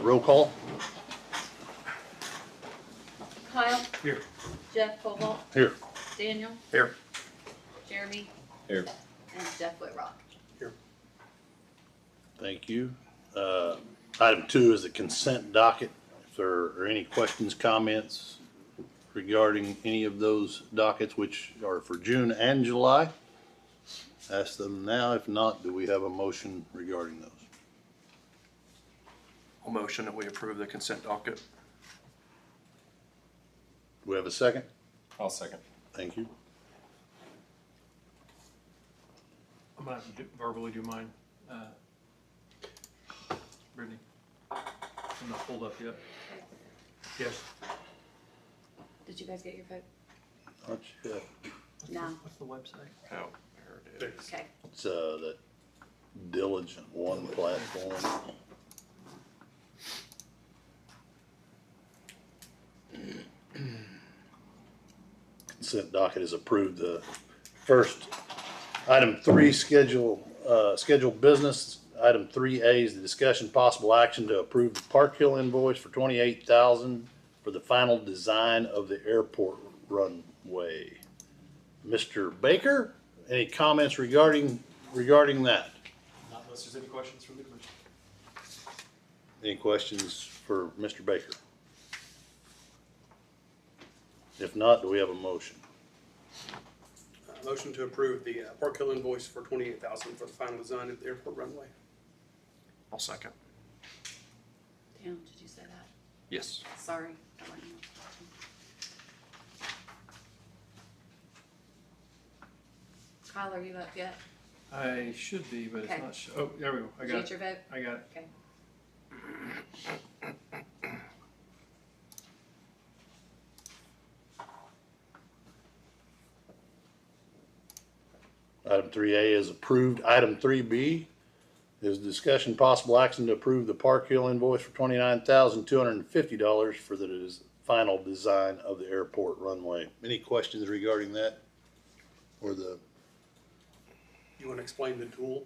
Roll call? Kyle, Here. Jeff Cobalt, Here. Daniel, Here. Jeremy, Here. and Jeff Whitrock. Thank you. Item 2 is the consent docket. If there are any questions, comments regarding any of those dockets, which are for June and July, ask them now. If not, do we have a motion regarding those? I'll motion that we approve the consent docket. Do we have a second? I'll second. Thank you. I'm gonna have to verbally do mine. Brittany, I'm not pulled up yet. Yes. Did you guys get your vote? Not yet. No. What's the website? Oh, there it is. Okay. It's that Diligent One platform. Consent docket is approved. The first, item 3, scheduled business. Item 3A is the discussion possible action to approve the Park Hill invoice for $28,000 for the final design of the airport runway. Mr. Baker, any comments regarding that? Not unless there's any questions from the commission. Any questions for Mr. Baker? If not, do we have a motion? Motion to approve the Park Hill invoice for $28,000 for the final design of the airport runway. I'll second. Dan, did you say that? Yes. Sorry. I wasn't watching. Kyle, are you up yet? I should be, but it's Okay. not. Oh, there we go. I Did you got get it. your vote? I got it. Okay. Item 3A is approved. Item 3B is discussion possible action to approve the Park Hill invoice for $29,250 for the final design of the airport runway. Any questions regarding that? Or the, You want to explain the tool?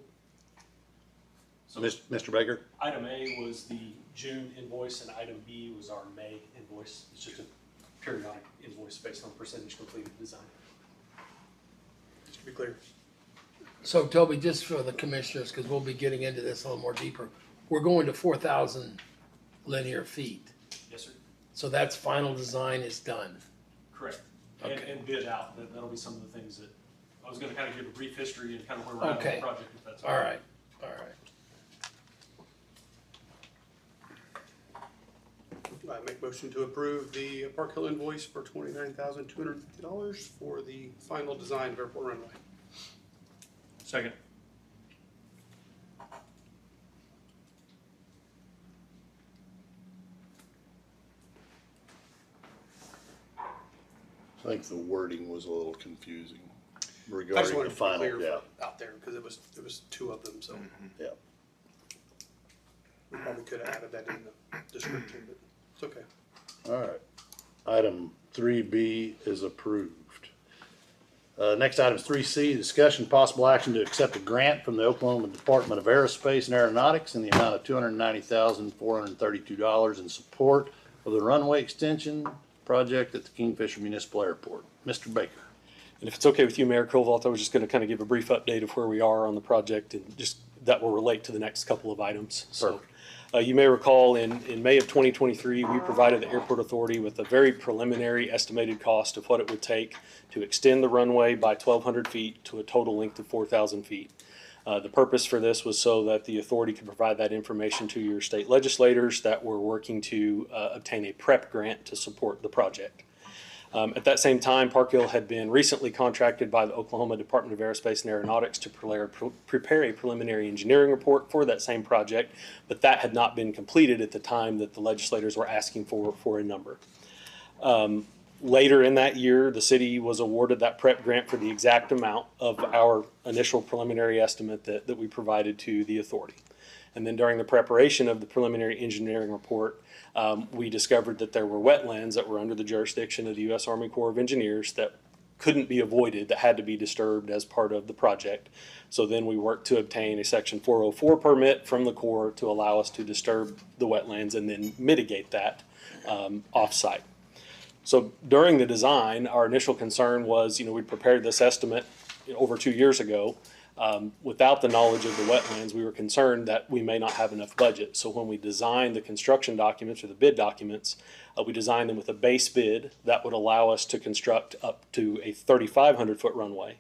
So Mr. Baker? item A was the June invoice and item B was our May invoice. It's just a periodic invoice based on percentage completed design. Just to be clear. So Toby, just for the commissioners, because we'll be getting into this a little more deeper, we're going to 4,000 linear feet. Yes, sir. So that's final design is done. Correct. Okay. And bid out. That'll be some of the things that I was going to kind of give a brief history and kind of where we're at on Okay. the project, if that's All right, all right. I make motion to approve the Park Hill invoice for $29,250 for the final design of airport runway. Second. I think the wording was a little confusing I just regarding wanted the to be final, clear yeah, out there because it was two of them, so yeah. we probably could have added that in the description, but it's okay. All right. Item 3B is approved. Next item is 3C, discussion possible action to accept a grant from the Oklahoma Department of Aerospace and Aeronautics in the amount of $290,432 in support of the runway extension project at the Kingfisher Municipal Airport. Mr. Baker. And if it's okay with you, Mayor Covalt, I was just going to kind of give a brief update of where we are on the project and just that will relate to the next couple of items. So you may recall in May of 2023, we provided the Airport Authority with a very preliminary estimated cost of what it would take to extend the runway by 1,200 feet to a total length of 4,000 feet. The purpose for this was so that the authority could provide that information to your state legislators that were working to obtain a PREP grant to support the project. At that same time, Park Hill had been recently contracted by the Oklahoma Department of Aerospace and Aeronautics to prepare a preliminary engineering report for that same project, but that had not been completed at the time that the legislators were asking for a number. Later in that year, the city was awarded that PREP grant for the exact amount of our initial preliminary estimate that we provided to the authority. And then during the preparation of the preliminary engineering report, we discovered that there were wetlands that were under the jurisdiction of the U.S. Army Corps of Engineers that couldn't be avoided, that had to be disturbed as part of the project. So then we worked to obtain a Section 404 permit from the Corps to allow us to disturb the wetlands and then mitigate that off-site. So during the design, our initial concern was, we prepared this estimate over 2 years ago. Without the knowledge of the wetlands, we were concerned that we may not have enough budget. So when we designed the construction documents or the bid documents, we designed them with a base bid that would allow us to construct up to a 3,500-foot runway.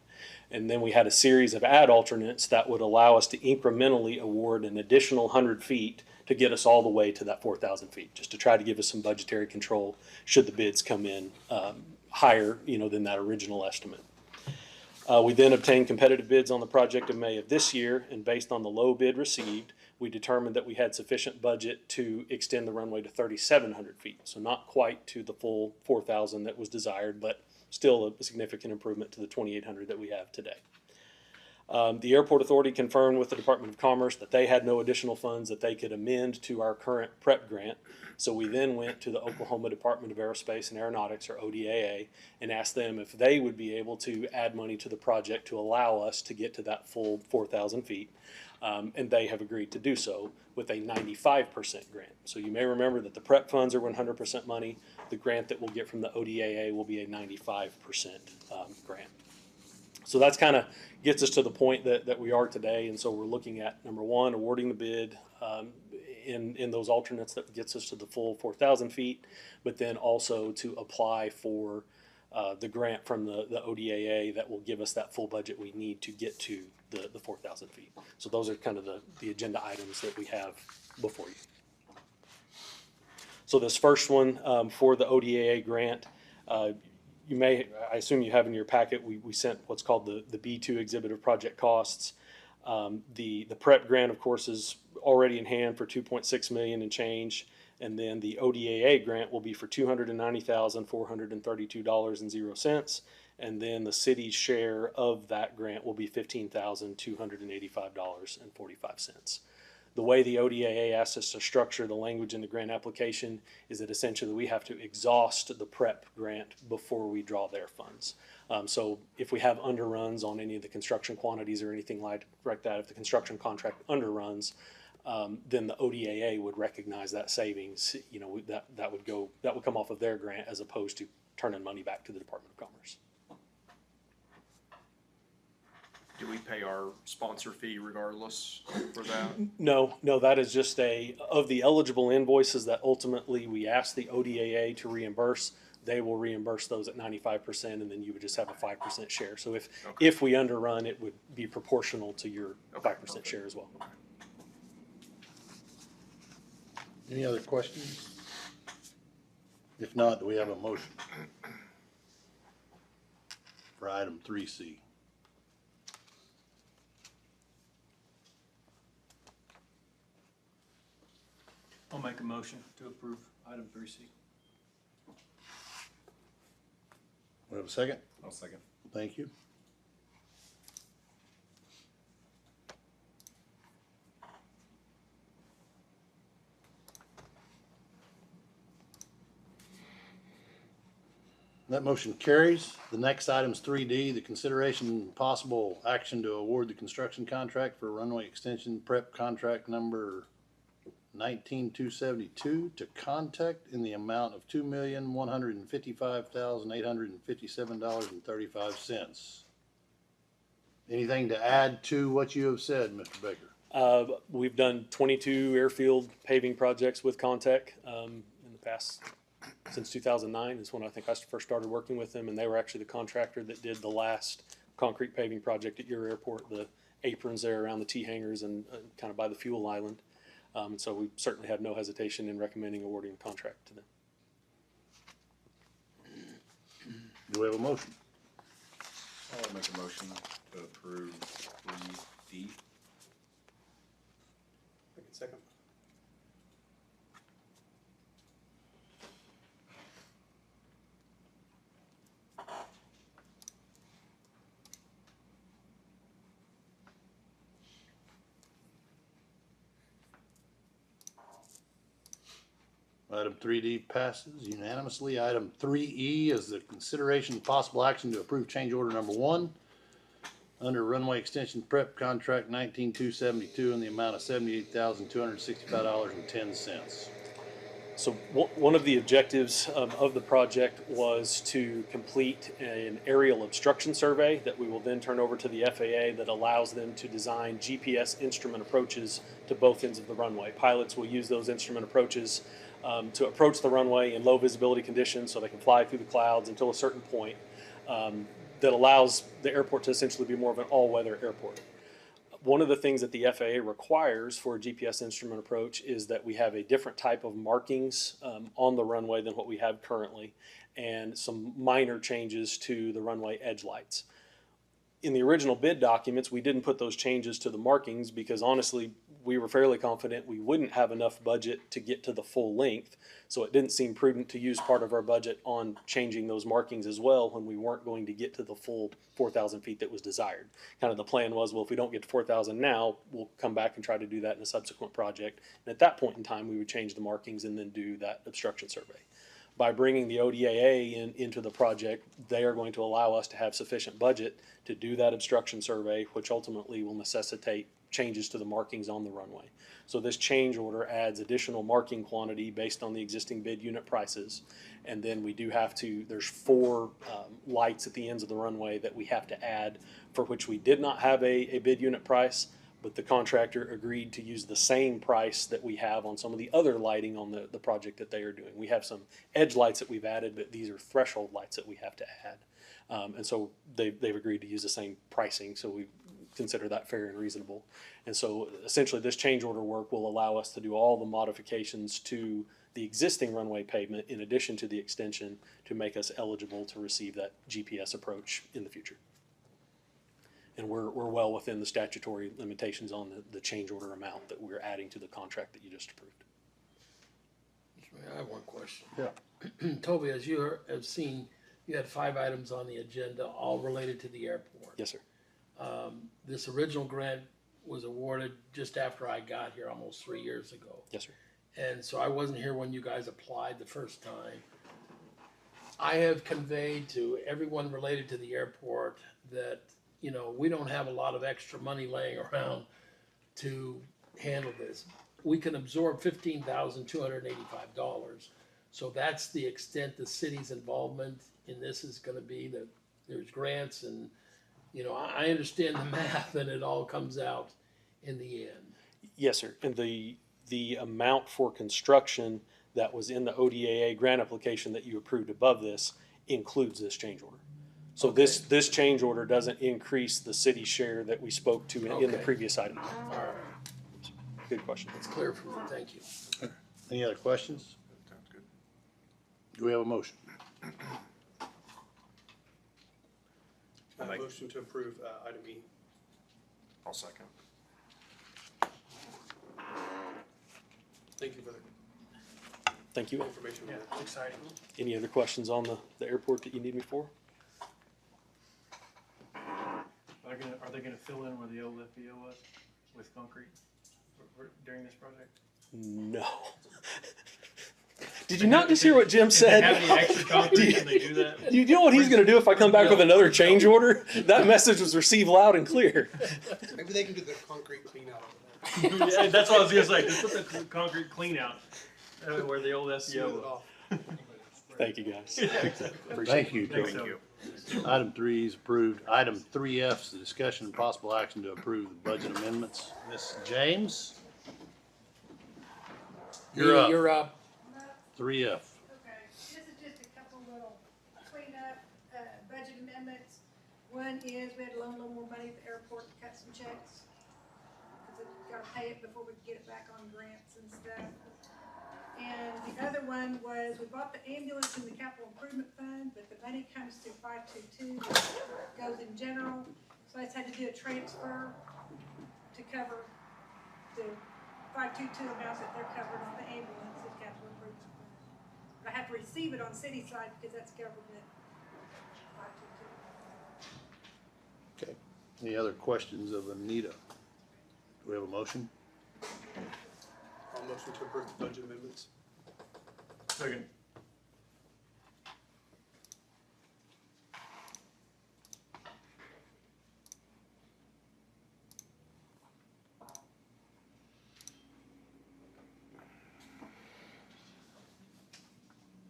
And then we had a series of add alternates that would allow us to incrementally award an additional 100 feet to get us all the way to that 4,000 feet, just to try to give us some budgetary control should the bids come in higher, than that original estimate. We then obtained competitive bids on the project in May of this year, and based on the low bid received, we determined that we had sufficient budget to extend the runway to 3,700 feet. So not quite to the full 4,000 that was desired, but still a significant improvement to the 2,800 that we have today. The Airport Authority confirmed with the Department of Commerce that they had no additional funds that they could amend to our current PREP grant. So we then went to the Oklahoma Department of Aerospace and Aeronautics, or ODAA, and asked them if they would be able to add money to the project to allow us to get to that full 4,000 feet. And they have agreed to do so with a 95% grant. So you may remember that the PREP funds are 100% money. The grant that we'll get from the ODAA will be a 95% grant. So that's kind of gets us to the point that we are today. And so we're looking at, number one, awarding the bid in those alternates that gets us to the full 4,000 feet, but then also to apply for the grant from the ODAA that will give us that full budget we need to get to the 4,000 feet. So those are kind of the agenda items that we have before you. So this first one for the ODAA grant, I assume you have in your packet, we sent what's called the B2 exhibit of project costs. The PREP grant, of course, is already in hand for $2.6 million and change. And then the ODAA grant will be for $290,432.00. And then the city's share of that grant will be $15,285.45. The way the ODAA asks us to structure the language in the grant application is that essentially we have to exhaust the PREP grant before we draw their funds. So if we have underruns on any of the construction quantities or anything like that, if the construction contract underruns, then the ODAA would recognize that savings. That would come off of their grant as opposed to turning money back to the Department of Commerce. Do we pay our sponsor fee regardless for that? No, that is just of the eligible invoices that ultimately we ask the ODAA to reimburse, they will reimburse those at 95%, and then you would just have a 5% share. So if we underrun, it would be proportional to your 5% share as well. Any other questions? If not, do we have a motion for item 3C? I'll make a motion to approve item 3C. We have a second? I'll second. Thank you. That motion carries. The next item is 3D, the consideration and possible action to award the construction contract for runway extension prep contract number 19272 to Contact in the amount of $2,155,857.35. Anything to add to what you have said, Mr. Baker? We've done 22 airfield paving projects with Contec in the past. Since 2009 is when I think I first started working with them, and they were actually the contractor that did the last concrete paving project at your airport, the aprons there around the T hangars and kind of by the fuel island. So we certainly had no hesitation in recommending awarding a contract to them. Do we have a motion? I'll make a motion to approve 3D. Second. Item 3D passes unanimously. Item 3E is the consideration of possible action to approve change order number 1 under runway extension prep contract 19272 in the amount of $78,265.10. So one of the objectives of the project was to complete an aerial obstruction survey that we will then turn over to the FAA that allows them to design GPS instrument approaches to both ends of the runway. Pilots will use those instrument approaches to approach the runway in low visibility conditions so they can fly through the clouds until a certain point that allows the airport to essentially be more of an all-weather airport. One of the things that the FAA requires for a GPS instrument approach is that we have a different type of markings on the runway than what we have currently, and some minor changes to the runway edge lights. In the original bid documents, we didn't put those changes to the markings because honestly, we were fairly confident we wouldn't have enough budget to get to the full length. So it didn't seem prudent to use part of our budget on changing those markings as well when we weren't going to get to the full 4,000 feet that was desired. Kind of the plan was, well, if we don't get to 4,000 now, we'll come back and try to do that in a subsequent project. And at that point in time, we would change the markings and then do that obstruction survey. By bringing the ODAA into the project, they are going to allow us to have sufficient budget to do that obstruction survey, which ultimately will necessitate changes to the markings on the runway. So this change order adds additional marking quantity based on the existing bid unit prices. And then we do have to, there's 4 lights at the ends of the runway that we have to add, for which we did not have a bid unit price, but the contractor agreed to use the same price that we have on some of the other lighting on the project that they are doing. We have some edge lights that we've added, but these are threshold lights that we have to add. And so they've agreed to use the same pricing, so we consider that fair and reasonable. And so essentially this change order work will allow us to do all the modifications to the existing runway pavement in addition to the extension to make us eligible to receive that GPS approach in the future. And we're well within the statutory limitations on the change order amount that we're adding to the contract that you just approved. I have one question. Yeah. Toby, as you have seen, you had 5 items on the agenda, all related to the airport. Yes, sir. This original grant was awarded just after I got here almost 3 years ago. Yes, sir. And so I wasn't here when you guys applied the first time. I have conveyed to everyone related to the airport that, you know, we don't have a lot of extra money laying around to handle this. We can absorb $15,285. So that's the extent the city's involvement in this is gonna be, that there's grants and, you know, I understand the math and it all comes out in the end. Yes, sir. And the amount for construction that was in the ODAA grant application that you approved above this includes this change order. So Okay. this change order doesn't increase the city share that we spoke to in the Okay. previous item. All right, Good question. it's clear for me, thank you. Any other questions? Sounds good. Do we have a motion? I have a motion to approve item E. I'll second. Thank you for the Thank you. information. Yeah, it's exciting. Any other questions on the airport that you need me for? Are they gonna fill in where the old FBO was with concrete during this project? No. Did you not just hear what Jim If they said? have any extra concrete, can they do that? Do you know what he's going to do if I come back with another change order? That message was received loud and clear. Maybe they can do the concrete clean out over there. Yeah, that's what I was gonna say, just put the concrete clean out, where the old Smooth it SCO was. off. Thank you, guys. Thank you, Thanks, Tony. so. Item 3 is approved. Item 3F is the discussion and possible action to approve the budget amendments. Ms. James? You're up. You're up. 3F. Okay, this is just a couple little cleanup, budget amendments. One is we had to loan a little more money at the airport to cut some checks. Cause we gotta pay it before we can get it back on grants and stuff. And the other one was we bought the ambulance in the capital improvement fund, but the money comes through 522, which goes in general. So I just had to do a transfer to cover the 522 amount that they're covered on the ambulance in capital improvement fund. I have to receive it on city side because that's government 522. Okay. Any other questions of Anita? Do we have a motion? I'll motion to approve the budget amendments. Second.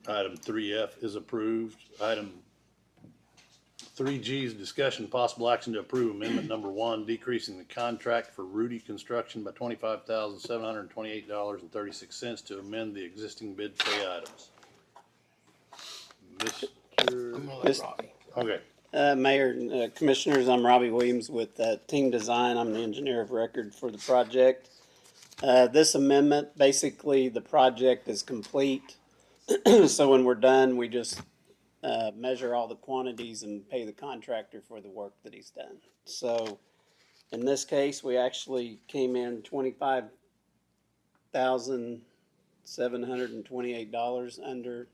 Item 3F is approved. Item 3G is discussion possible action to approve amendment number 1, decreasing the contract for Rudy Construction by $25,728.36 to amend the existing bid pay items. I'm Mr. gonna let Miss- Robbie. Okay, Mayor, Commissioners, I'm Robbie Williams with Team Design. I'm the engineer of record for the project. This amendment, basically, the project is complete. So when we're done, we just measure all the quantities and pay the contractor for the work that he's done. So in this case, we actually came in $25,728 under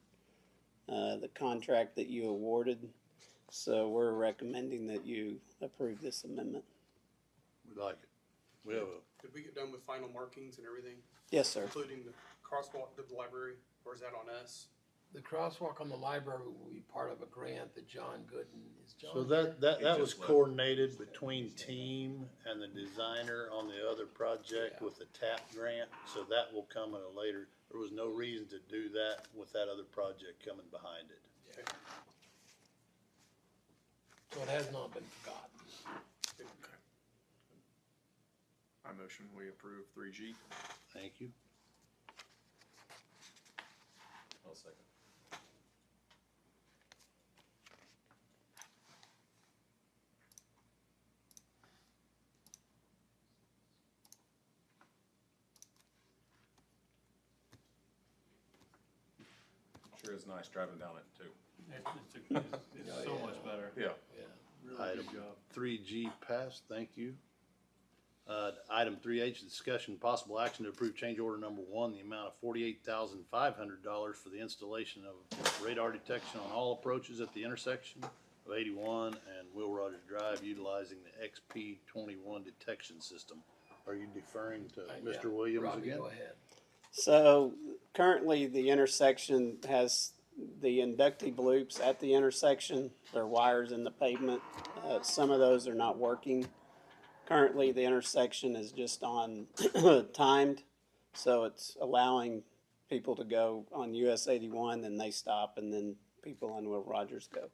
the contract that you awarded. So we're recommending that you approve this amendment. we like it. We have a, Did we get done with final markings and everything, Yes, sir. including the crosswalk to the library, or is that on us? The crosswalk on the library will be part of a grant that John Gooden is. John so here? that He was just left. coordinated between team and the designer on the other project Yeah. with the TAP grant. So that will come at a later, there was no reason to do that with that other project coming behind it. So it has not been forgotten. I motion we approve 3G. Thank you. I'll second. Sure is nice driving down it too. It's so much better. Yeah. Yeah. Really good job. 3G passed, thank you. Item 3H, discussion possible action to approve change order number 1, the amount of $48,500 for the installation of radar detection on all approaches at the intersection of 81 and Will Rogers Drive utilizing the XP21 detection system. Are you deferring to Yeah. Mr. Williams Robbie, again? go ahead. So currently, the intersection has the inductive loops at the intersection. There are wires in the pavement. Some of those are not working. Currently, the intersection is just on timed, so it's allowing people to go on US 81, then they stop, and then people on Will Rogers go.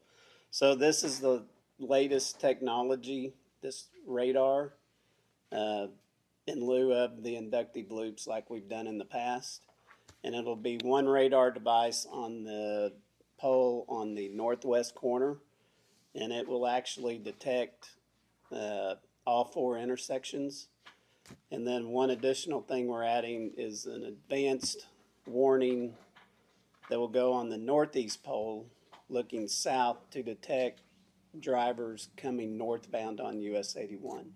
So this is the latest technology, this radar, in lieu of the inductive loops like we've done in the past. And it'll be one radar device on the pole on the northwest corner, and it will actually detect all 4 intersections. And then one additional thing we're adding is an advanced warning that will go on the northeast pole looking south to detect drivers coming northbound on US 81.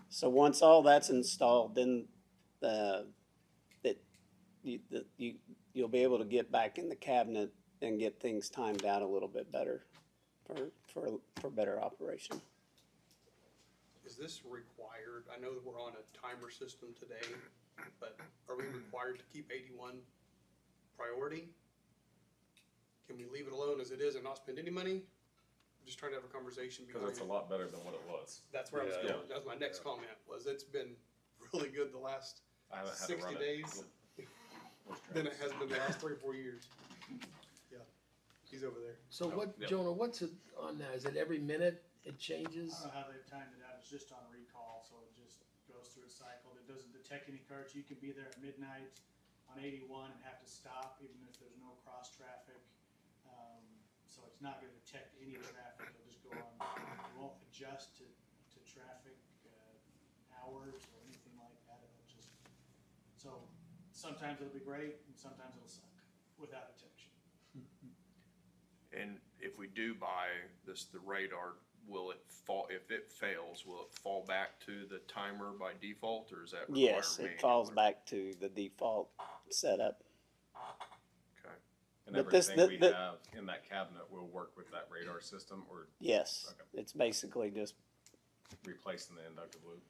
So once all that's installed, then you'll be able to get back in the cabinet and get things timed out a little bit better for better operation. Is this required? I know that we're on a timer system today, but are we required to keep 81 priority? Can we leave it alone as it is and not spend any money? I'm just trying to have a conversation. Because it's a lot better than what it was. That's where I was Yeah. going. That was my next comment, was it's been really good the last I haven't had to 60 run days it. than it has been the last 3 or 4 years. Yeah, he's over there. So Oh, what, yeah. Jonah, what's it on now? Is it every minute it changes? I don't know how they've timed it out, it's just on recall, so it just goes through its cycle, it doesn't detect any cars, you can be there at midnight on 81 and have to stop even if there's no cross traffic. So it's not gonna detect any traffic, it'll just go on, it won't adjust to traffic, hours or anything like that, it'll just, so sometimes it'll be great and sometimes it'll suck without detection. And if we do buy the radar, will it fall, if it fails, will it fall back to the timer by default, or is that require Yes, it falls manual? back to the default setup. Okay. And But this- everything we the- have in that cabinet will work with that radar system, or Yes, Okay. it's basically just, replacing the inductive loop?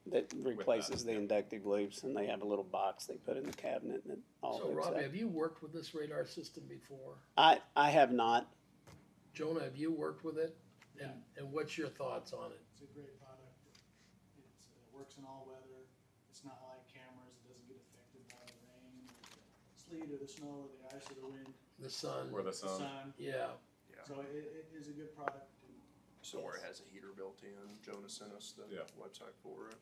that replaces the inductive loops, and they have a little box they put in the cabinet that all So hooks Robbie, up. have you worked with this radar system before? I have not. Jonah, have you worked with it? And what's your thoughts on it? It's a great product. It works in all weather. It's not like cameras. It doesn't get affected by the rain, or the sleet, or the snow, or the ice, or the wind, The sun? Or the the sun. sun. Yeah. Yeah. So it is a good product. So where it has a heater built in, Jonah sent us the Yeah. website for it.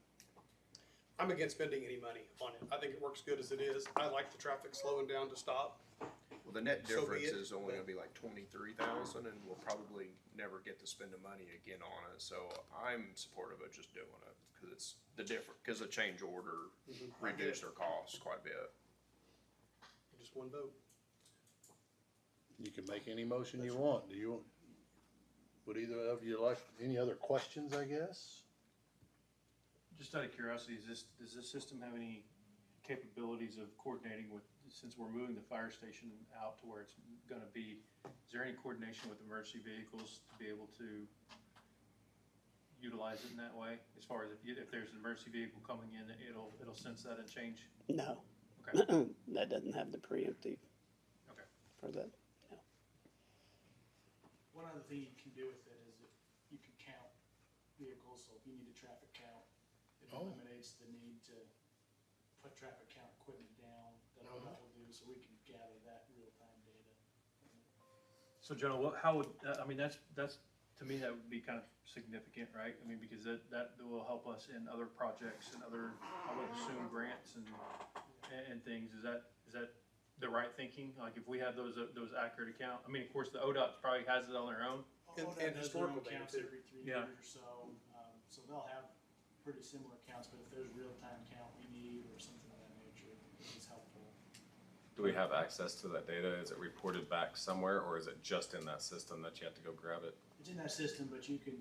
I'm against spending any money on it. I think it works good as it is. I like the traffic slowing down to stop. Well, the net So be difference it, is only but- gonna be like 23,000, and we'll probably never get to spend the money again on it, so I'm supportive of just doing it, cause it's the different, cause the change order reduced their costs quite a bit. Just one vote. You can make any motion you want. Do you, would either of you like, any other questions, I guess? Just out of curiosity, does this system have any capabilities of coordinating with, since we're moving the fire station out to where it's gonna be, is there any coordination with emergency vehicles to be able to utilize it in that way? As far as if there's an emergency vehicle coming in, it'll sense that and change? No. Okay, That doesn't have the preemptive okay. for that. One other thing you can do with it is if you can count vehicles, so if you need a traffic count, it eliminates the need to put traffic count equipment down, that ODOT will do, so we can gather that real-time data. So Jonah, how would, I mean, that's, to me, that would be kind of significant, right? I mean, because that will help us in other projects and other, I would assume, grants and things. Is that the right thinking? Like, if we have those accurate account, I mean, of course, the ODOT probably has it on their own. And ODOT does their own historical data counts too. every 3 Yeah. years or so, so they'll have pretty similar counts, but if there's real-time count we need or something of that nature, it's helpful. Do we have access to that data? Is it reported back somewhere, or is it just in that system that you have to go grab it? It's in that system, but you can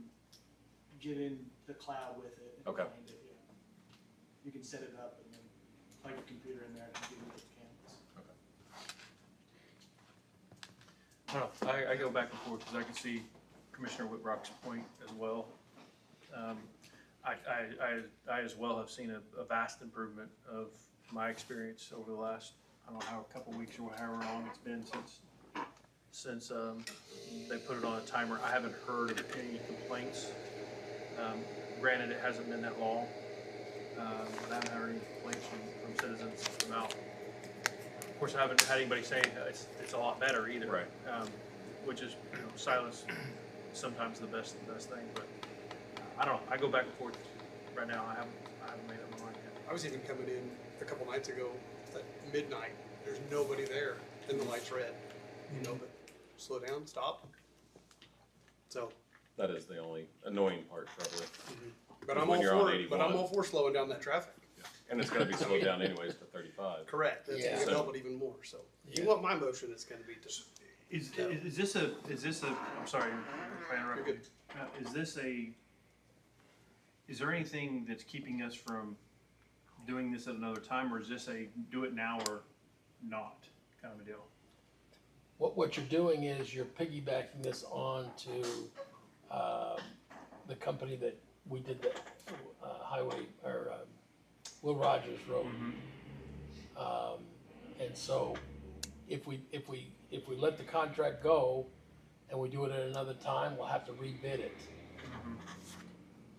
get in the cloud with it and Okay. find it, yeah. You can set it up and then plug your computer in there and give you the counts. I don't know, I go back and forth, because I can see Commissioner Whitrock's point as well. I as well have seen a vast improvement of my experience over the last, I don't know, how, a couple weeks or however long it's been since they put it on a timer. I haven't heard of any complaints. Granted, it hasn't been that long, but I haven't heard any complaints from citizens about. Of course, I haven't had anybody say it's a lot better either. Right. Which is, silence sometimes the best thing, but I don't know. I go back and forth right now. I haven't made up my mind yet. I was even coming in a couple nights ago at midnight. There's nobody there, and the light's red. You know, but slow down, stop. So, That is the only annoying part, probably. but I'm When all you're on for it. But I'm 81. all for slowing down that traffic. And it's gonna be slowed down anyways to 35. Correct. That's Yeah. gonna help it even more. So, if you Yeah. want my motion, it's gonna be to. Is this a, I'm sorry, if I interrupted You're you. Is there anything that's keeping us from doing this at another time, or is this a do it now or not kind of a deal? What you're doing is you're piggybacking this on to, the company that we did the, highway, or, Will Rogers Road. And so if we let the contract go and we do it at another time, we'll have to rebid it.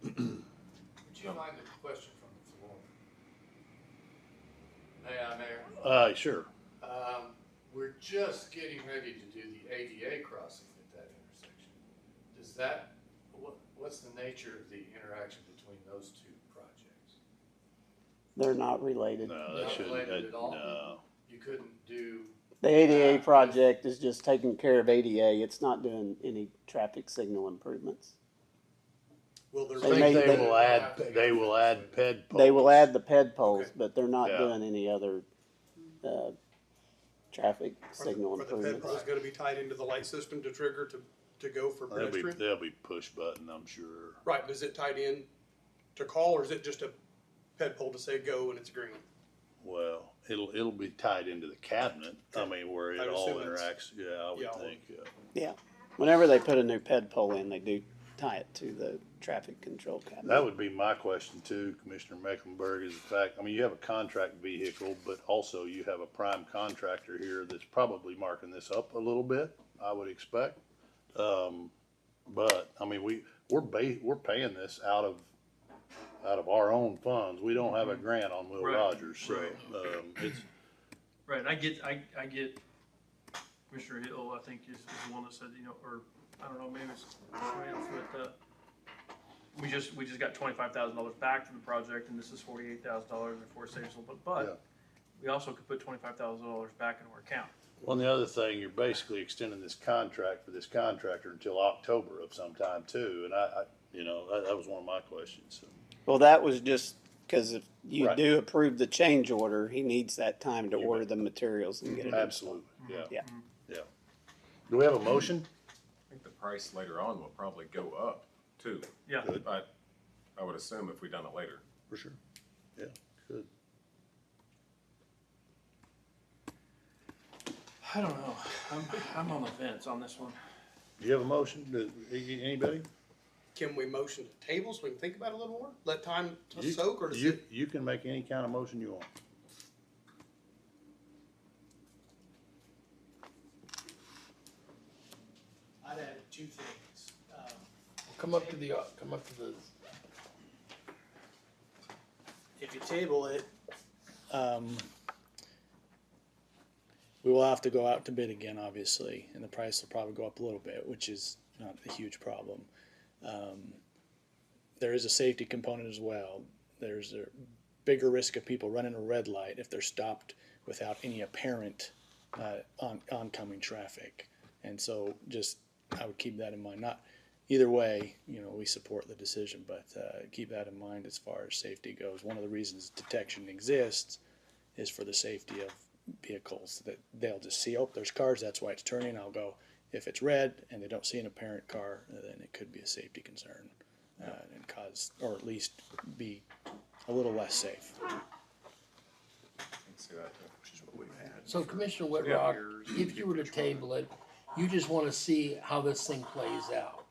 Would you mind a question from the floor? May I, Mayor? Sure. We're just getting ready to do the ADA crossing at that intersection. Does that, what's the nature of the interaction between those two projects? They're not related. No, Not that shouldn't, related at all? no. You couldn't do, The ADA project is just taking care of ADA. It's not doing any traffic signal improvements. Will there I They be? think may- they will add ped poles. They will add the ped poles, Okay. but they're not Yeah. doing any other, traffic signal Are the ped improvements. poles gonna be tied into the light system to trigger to go for pedestrian? They'll be push button, I'm sure. Right, but is it tied in to call, or is it just a ped pole to say go and it's green? Well, it'll be tied into the cabinet. I mean, where it I'd all assume it's- interacts. Yeah, I would yeah. think. Yeah. Whenever they put a new ped pole in, they do tie it to the traffic control cabinet. That would be my question too, Commissioner Mecklenburg, is the fact, I mean, you have a contract vehicle, but also you have a prime contractor here that's probably marking this up a little bit, I would expect. But, I mean, we're paying this out of our own funds. We don't have a grant on Will Right, Rogers, so, right. it's, Right, and I get Commissioner Hill, I think is the one that said, you know, or, I don't know, maybe it's somebody else, but, we just got $25,000 back from the project, and this is $48,000 before it saves a little bit, Yeah. but we also could put $25,000 back into our account. well, and the other thing, you're basically extending this contract for this contractor until October of some time too, and I you know, that was one of my questions, so. Well, that was just because if you Right. do approve the change order, he needs that time to You order bet. the materials and get it installed. Absolutely, yeah. Yeah. Yeah. Do we have a motion? I think the price later on will probably go up too. Yeah. Good. But I would assume if we done it later. For sure. Yeah, good. I don't know, I'm on the fence on this one. Do you have a motion? Anybody? Can we motion to table so we can think about it a little more? Let time to You- soak, or does You, it? you can make any kind of motion you want. I'd add two things. Come up to the, If you table it, we will have to go out to bid again, obviously, and the price will probably go up a little bit, which is not a huge problem. There is a safety component as well. There's a bigger risk of people running a red light if they're stopped without any apparent oncoming traffic. And so just, I would keep that in mind. Not, either way, you know, we support the decision, but keep that in mind as far as safety goes. One of the reasons detection exists is for the safety of vehicles, that they'll just see, oh, there's cars, that's why it's turning. I'll go. If it's red and they don't see an apparent car, then it could be a safety concern and cause, or at least be a little less safe. I can see that too. Which is what we've had. so Commissioner Yeah. Whitrock, if you were to table it, you just wanna see how this thing plays out.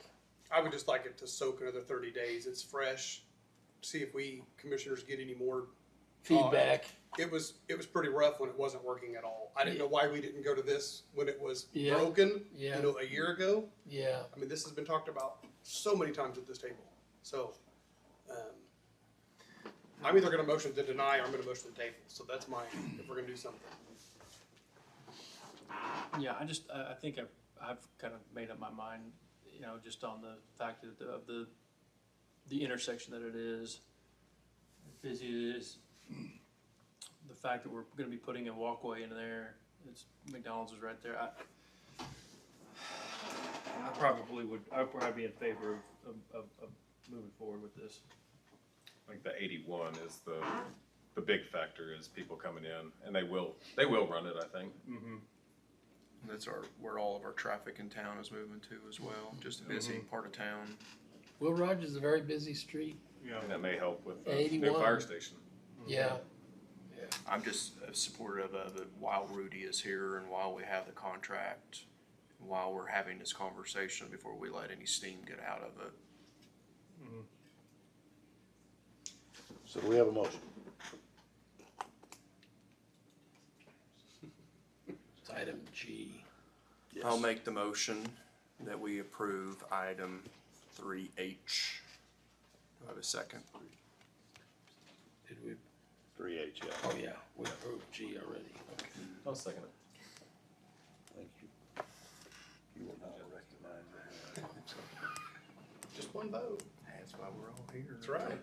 I would just like it to soak another 30 days. It's fresh. See if we commissioners get any more Feedback, It was pretty rough when it wasn't working at all. I didn't know why we didn't go to this when it was Yeah. broken, Yeah. you know, a year ago. yeah. I mean, this has been talked about so many times at this table. So, I'm either gonna motion to deny or I'm gonna motion to table. So that's mine, if we're gonna do something. Yeah, I think I've kind of made up my mind, you know, just on the fact that of the intersection that it is, as busy it is, the fact that we're gonna be putting a walkway in there, it's, McDonald's is right there, I probably would, I'd probably be in favor of moving forward with this. I think the 81 is the big factor is people coming in, and they will run it, I think. Mm-hmm. That's where all of our traffic in town is moving to as well, just a busy part of town. Will Rogers is a very busy street, Yeah. And that may help with the new 81. fire station. yeah. I'm just supportive of it while Rudy is here and while we have the contract, while we're having this conversation before we let any steam get out of it. So we have a motion. It's item G. I'll make the motion that we approve item 3H. Do I have a second? Did we, 3H, yeah. oh yeah, we approved G already. Okay. I'll second it. Thank you. You will not recognize that. Just one vote. That's why we're all here. That's right.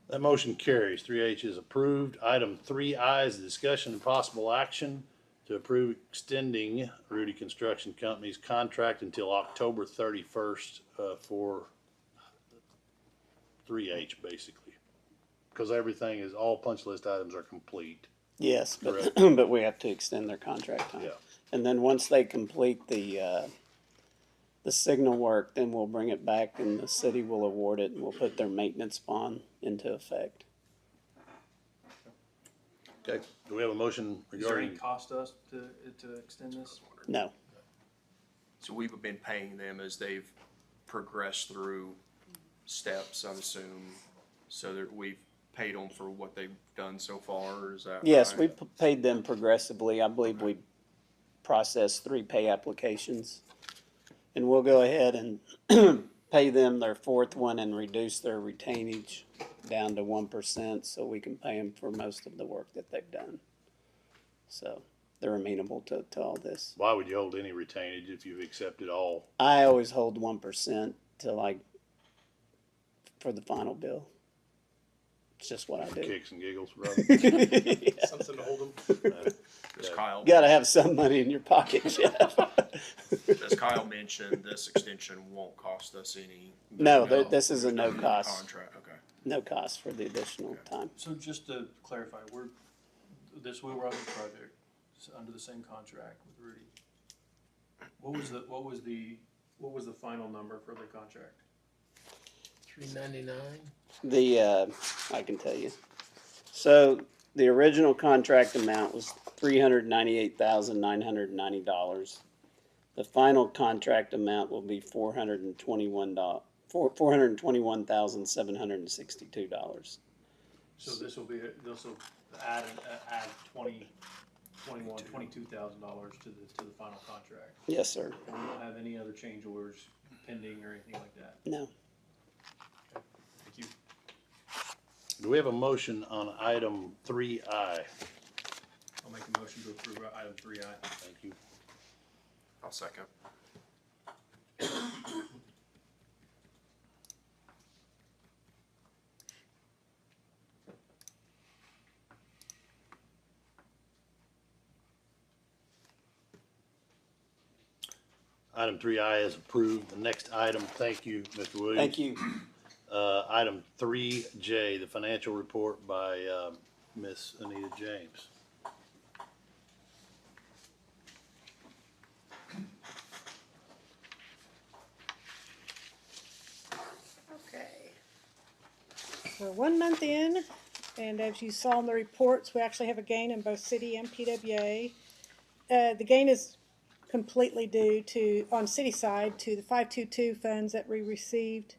That motion carries. 3H is approved. Item 3I is the discussion and possible action to approve extending Rudy Construction Company's contract until October 31st for 3H, basically. Because everything is, all punch list items are complete. Yes, but, Correct. but we have to extend their contract time. Yeah. And then once they complete the signal work, then we'll bring it back and the city will award it and we'll put their maintenance bond into effect. Okay, do we have a motion Is there any regarding, cost to us to extend this? No. So we've been paying them as they've progressed through steps, I assume, so that we've paid them for what they've done so far, or is that Yes, right? we paid them progressively. I believe we processed 3 pay applications. And we'll go ahead and pay them their 4th one and reduce their retainage down to 1% so we can pay them for most of the work that they've done. So they're amenable to all this. why would you hold any retainage if you've accepted all? I always hold 1% to for the final bill. It's just what I do. Kicks and giggles, Rob? Yeah. Something to hold them. As Kyle, Gotta have some money in your pocket, Jeff. as Kyle mentioned, this extension won't cost us any. No, this is a no There's cost. Contract, okay. No cost for the additional time. So just to clarify, this Will Rogers project is under the same contract with Rudy. What was the final number for the contract? $399. I can tell you. So the original contract amount was $398,990. The final contract amount will be $421,762. So this will add $22,000 to the final contract. Yes, sir. And we don't have any other change orders pending or anything like that. No. Thank you. Do we have a motion on item 3I? I'll make a motion to approve item 3I. Thank you. I'll second. Item 3I is approved. The next item, thank you, Mr. Williams. Thank you. Item 3J, the financial report by Miss Anita James. Okay. We're 1 month in, and as you saw in the reports, we actually have a gain in both city and PWA. The gain is completely due to, on city side, to the 522 funds that we received.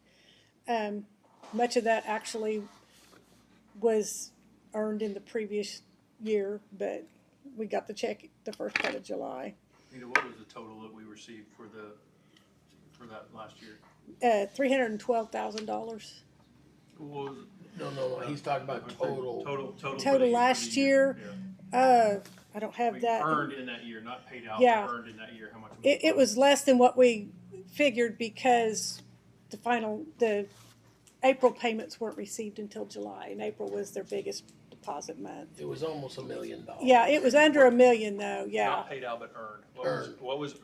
Much of that actually was earned in the previous year, but we got the check the first part of July. Nita, what was the total that we received for that last year? $312,000. What was it? No, he's talking about total. Total for Total the last year. year, Yeah. I don't have We that. earned in that year, not paid out, Yeah. but earned in that year. How much? It was less than what we figured because the April payments weren't received until July, and April was their biggest deposit month. It was almost $1 million. Yeah, it was under $1 million though, yeah. Not paid out, but earned. Earned. What was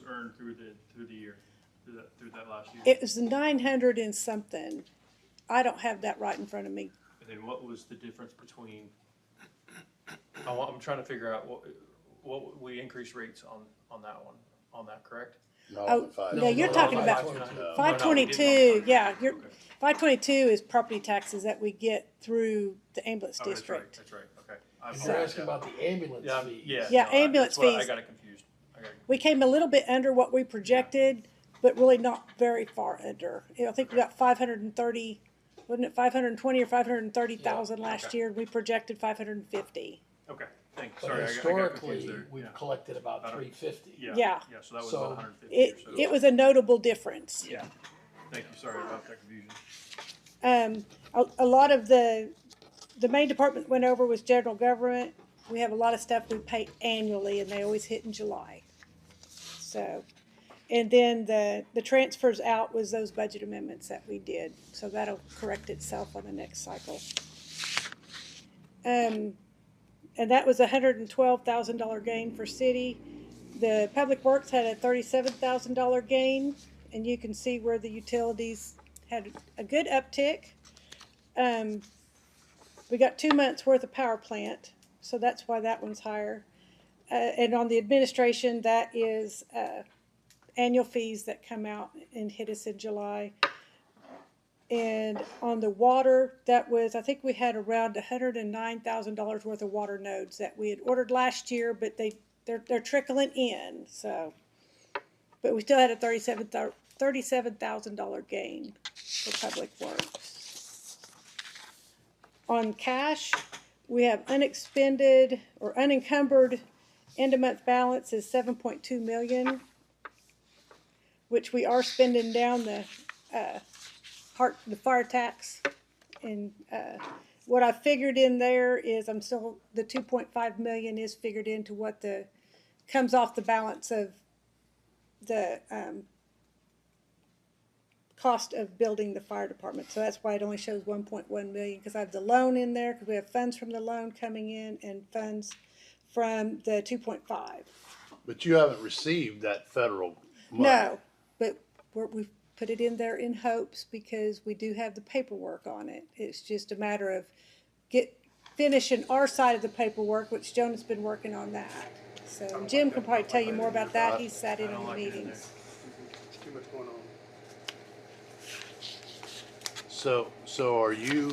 earned through the year, through that last year? It was 900 and something. I don't have that right in front of me. And then what was the difference between? I'm trying to figure out what we increased rates on that one, on that, correct? No, Oh, five. no, you're talking about 522, yeah, you're, 522 is property taxes that we get through the ambulance Oh, district. That's right, okay. I You're apologize. asking about the ambulance Yeah, fees. yeah. Yeah, no, ambulance that's what I fees. got it confused. We came a little bit under what we projected, but really not very far under. I think we got 530, wasn't it 520 or 530,000 last okay. year? We projected 550. Okay, thanks. But Sorry, I got historically, confused there. we've Yeah. collected about I don't- $350. Yeah, Yeah. so that was So, about 150 It, or so. it was a notable difference. Yeah, thank you, sorry about that confusion. A lot of the main department went over was general government. We have a lot of stuff we pay annually, and they always hit in July. So, and then the transfers out was those budget amendments that we did. So that'll correct itself on the next cycle. And that was a $112,000 gain for city. The public works had a $37,000 gain, and you can see where the utilities had a good uptick. We got 2 months worth of power plant, so that's why that one's higher. And on the administration, that is annual fees that come out and hit us in July. And on the water, that was, I think we had around $109,000 worth of water nodes that we had ordered last year, but they're trickling in, so. But we still had a $37,000 gain for public works. On cash, we have unexpended or unencumbered end of month balance is 7.2 million, which we are spending down the fire tax. And what I figured in there is the 2.5 million is figured into what comes off the balance of the cost of building the fire department. So that's why it only shows 1.1 million, because I have the loan in there, because we have funds from the loan coming in and funds from the 2.5. But you haven't received that federal money. No, but we've put it in there in hopes, because we do have the paperwork on it. It's just a matter of finishing our side of the paperwork, which Jonah's been working on that. So Jim can probably tell you more about that. He's sat in on the meetings. Too much going on. So are you,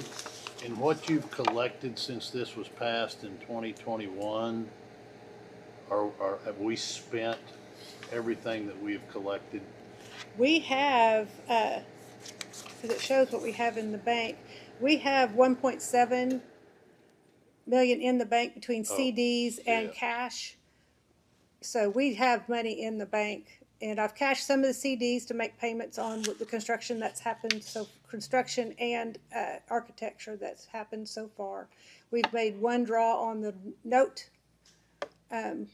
in what you've collected since this was passed in 2021, have we spent everything that we've collected? We have, because it shows what we have in the bank, we have 1.7 million in the bank between CDs and cash. So we have money in the bank, and I've cashed some of the CDs to make payments on the construction that's happened, so construction and architecture that's happened so far. We've made one draw on the note, and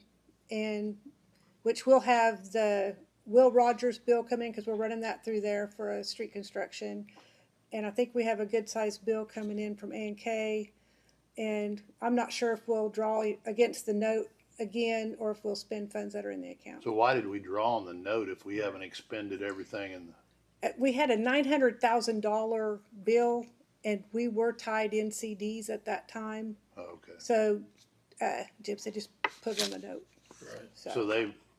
which will have the Will Rogers bill come in, because we're running that through there for a street construction. And I think we have a good-sized bill coming in from A&K, and I'm not sure if we'll draw against the note again, or if we'll spend funds that are in the account. So why did we draw on the note if we haven't expended everything in the? We had a $900,000 bill, and we were tied in CDs at that time. Oh, okay. So Jim said just put on the note. Right. So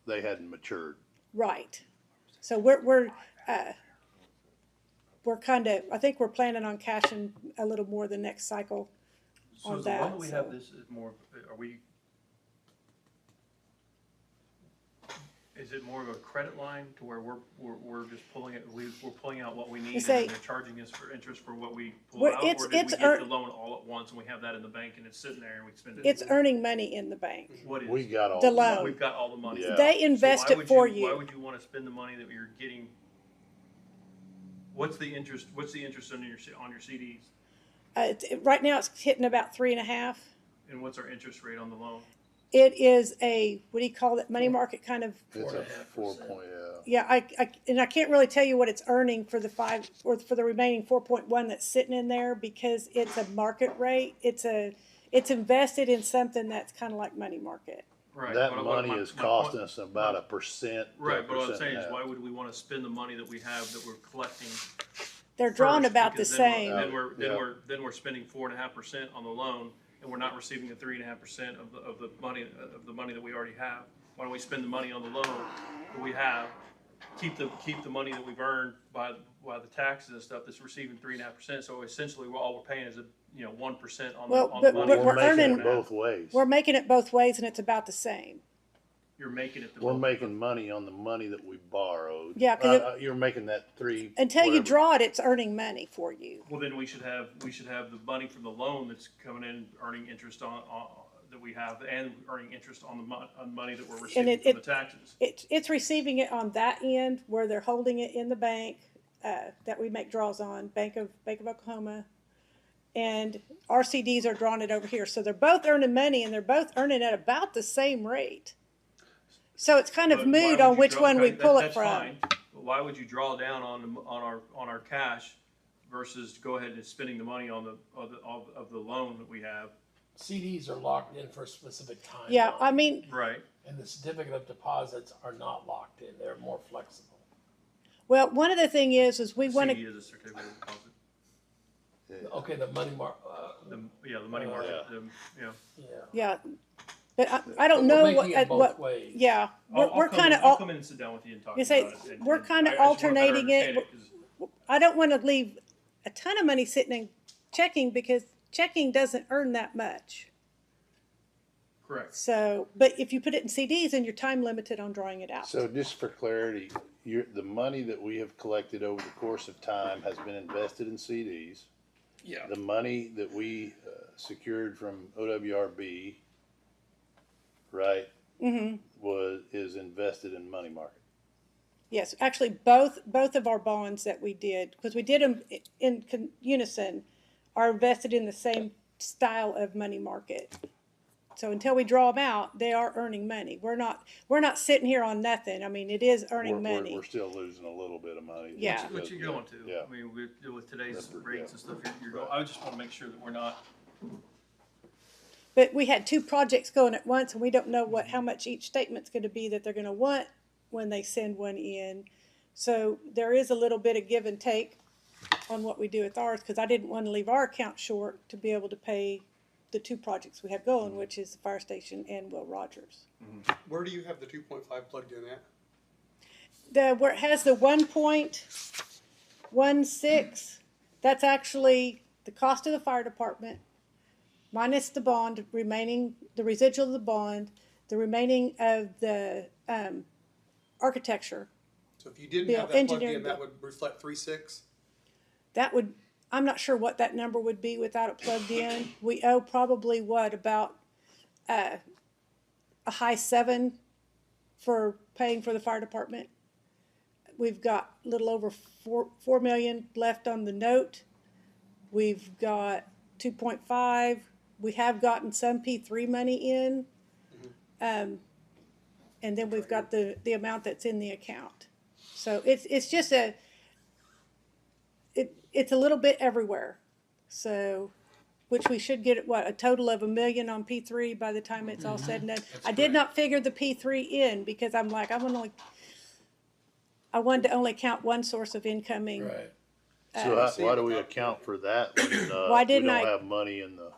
they hadn't matured. Right. So we're kind of, I think we're planning on cashing a little more the next cycle So on is the that. one that we have, so. this is more, is it more of a credit line to where we're just pulling it, we're pulling out what we need and say- then they're charging us for interest for what we pull Well, out? it's- Or did we it's get the loan all at once and we have that in the bank and it's sitting there and we spend it? It's earning money in the bank. What is? We got all The the money. loan. We've got all the money. Yeah. They invest So why it for would Why you. would you wanna spend the money that you're getting? What's the interest on your CDs? Right now, it's hitting about 3.5. And what's our interest rate on the loan? It is a, what do you call it, money market kind of. It's a 4 4.5%. point, Yeah, I can't really tell you what it's earning for the 5 or for the remaining 4.1 that's sitting in there, because it's a market rate. It's invested in something that's kind of like money market. Right. That What- money my- is my costing point- us about 1%. to Right, but what I'm 1.5%. saying is, why would we wanna spend the money that we have that we're collecting? They're drawing first? about the Because then same. Then we're spending 4.5% on the loan, and we're not receiving the 3.5% of the money that we already have. Why don't we spend the money on the loan that we have, keep the money that we've earned by the taxes and stuff that's receiving 3.5%, so essentially all we're paying is 1% on the Well, on but the money. we're We're making earning- it both ways. We're making it both ways, and it's about the same. You're making it the We're making money on the money that we borrowed. Yeah, 'cause You're making that 3. Until you whatever. draw it, it's earning money for you. Well, then we should have the money from the loan that's coming in, earning interest on that we have, and earning interest on the money that we're receiving from the taxes. It's receiving it on that end where they're holding it in the bank that we make draws on, Bank of Oklahoma, and our CDs are drawing it over here. So they're both earning money, and they're both earning at about the same rate. So it's kind of But why moot would on you which draw- one we okay, pull it that's from. fine, but why would you draw down on our cash versus go ahead and spending the money on the loan that we have? CDs are locked in for a specific time. Yeah, I mean, Right. And the certificate of deposits are not locked in, they're more flexible. well, one of the thing is we want CD to, is a certificate of deposit. Okay, the money The money market. yeah. yeah. But I don't But know we're making it both what, ways. yeah, I'll we're come kind in- I'll of, come in and sit down with you and talk You about say, it. we're kinda I just wanna better alternating it. understand 'cause I don't want to leave a ton of money sitting in checking because checking doesn't earn that much. Correct. So, but if you put it in CDs, then you're time limited on drawing it out. So just for clarity, the money that we have collected over the course of time has been invested in CDs. Yeah. The money that we secured from OWRB, right, is invested in money market. Yes, actually, both of our bonds that we did, because we did them in unison, are invested in the same style of money market. So until we draw them out, they are earning money. We're not sitting here on nothing. I mean, it is earning money. We're still losing a little bit of money. Yeah. What you going to? Yeah. I mean, with today's That's- rates yeah. and stuff, you're going, I just wanna make sure that we're not, But we had two projects going at once, and we don't know how much each statement's going to be that they're going to want when they send one in. So there is a little bit of give and take on what we do with ours, because I didn't want to leave our account short to be able to pay the two projects we have going, which is the fire station and Will Rogers. Where do you have the 2.5 plugged in at? Where it has the 1.16, that's actually the cost of the fire department minus the bond remaining, the residual of the bond, the remaining of the architecture. So if you didn't Bill, have that plugged engineering in, that bill. would reflect 3.6? That would, I'm not sure what that number would be without it plugged in. We owe probably about a high 7 for paying for the fire department. We've got a little over 4 million left on the note. We've got 2.5. We have gotten some P3 money in. And then we've got the amount that's in the account. So it's just it's a little bit everywhere. So, which we should get a total of $1 million on P3 by the time it's all said and done. I did not figure the P3 in because I'm like, I wanted to only count one source of incoming. Right. So why do we account for that when Why we didn't don't I- have money in the,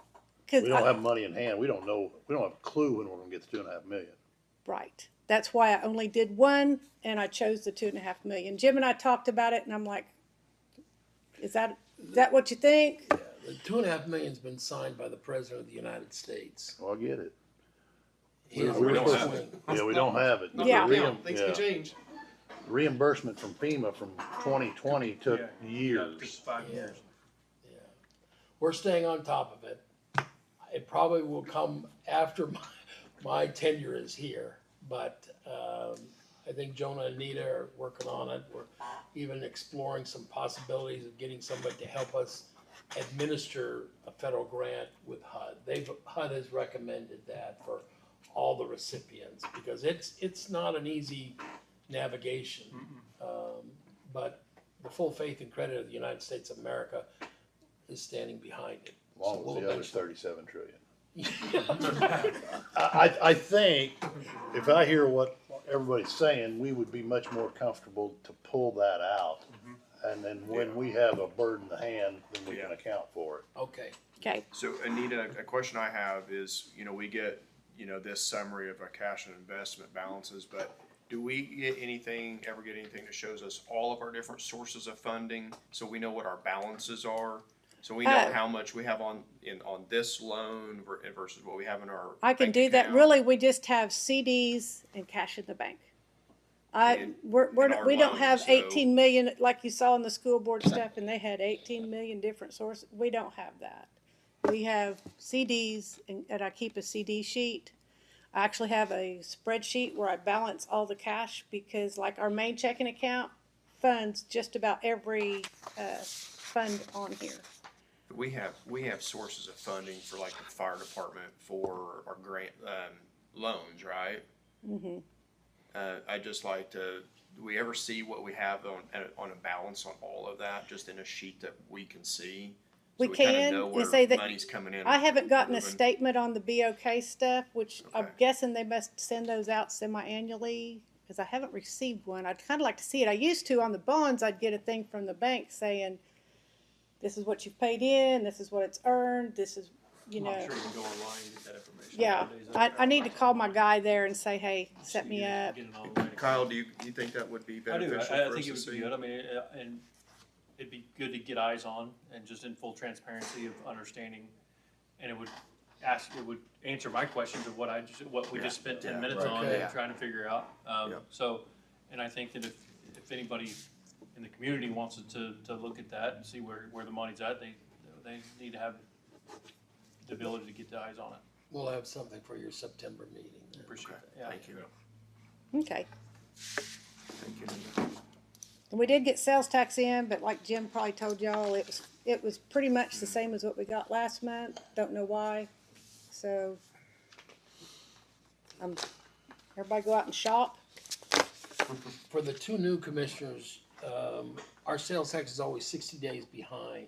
Cause we don't have money in hand? We don't have a clue when we're gonna get the 2.5 million. right. That's why I only did one, and I chose the 2.5 million. Jim and I talked about it, and I'm like, is that what you think? Yeah, the 2.5 million's been signed by the President of the United States. Well, I get it. He is We in don't full have swing. Yeah, we don't have it. Not Yeah. right now. Things Yeah. can change. Reimbursement from FEMA from 2020 took yeah, years. just 5 Yeah. years. Yeah. We're staying on top of it. It probably will come after my tenure is here, but I think Jonah and Nita are working on it. We're even exploring some possibilities of getting somebody to help us administer a federal grant with HUD. HUD has recommended that for all the recipients because it's not an easy navigation. But the full faith and credit of the United States of America is standing behind it. Along So with we'll the other eventually- 37 trillion. I think if I hear what everybody's saying, we would be much more comfortable to pull that out. And then when we have a bird in the hand, then we can Yeah. account for it. Okay. Okay. So Anita, a question I have is, we get, this summary of our cash and investment balances, but do we ever get anything that shows us all of our different sources of funding? So we know what our balances are? So we know how much we have on this loan versus what we have in our I can bank do that. account? Really, we just have CDs and cash in the bank. And our We don't have loans, so- 18 million like you saw in the school board stuff, and they had 18 million different sources. We don't have that. We have CDs, and I keep a CD sheet. I actually have a spreadsheet where I balance all the cash because, like, our main checking account funds just about every fund on here. We have sources of funding for like the fire department for our grant loans, right? Mm-hmm. I'd just like to. Do we ever see what we have on a balance on all of that, just in a sheet that we can see? We So kinda can, know and where say that money's coming in. I haven't gotten a moving. statement on the BOK stuff, which I'm Okay. guessing they must send those out semi-annually, because I haven't received one. I'd kind of like to see it. I used to on the bonds, I'd get a thing from the bank saying, this is what you've paid in, this is what it's earned, this is, I'm sure you can go online and get that information. Yeah, nowadays. I need to call my guy there and say, hey, set me Get it- up. get it all the way. Kyle, do you think that would be I do. beneficial I for think us it to would see? be good. I mean, and it'd be good to get eyes on and just in full transparency of understanding. And it would answer my questions of what we just spent 10 minutes on Okay. and trying to figure out. Yep. So, and I think that if anybody in the community wants to look at that and see where the money's at, they need to have the ability to get the eyes on it. We'll have something for your September meeting. then. Appreciate that. Yeah. Thank you. Okay. Thank you. And we did get sales tax in, but like Jim probably told y'all, it was pretty much the same as what we got last month. Don't know why. So, everybody go out and shop. For the two new commissioners, our sales tax is always 60 days behind.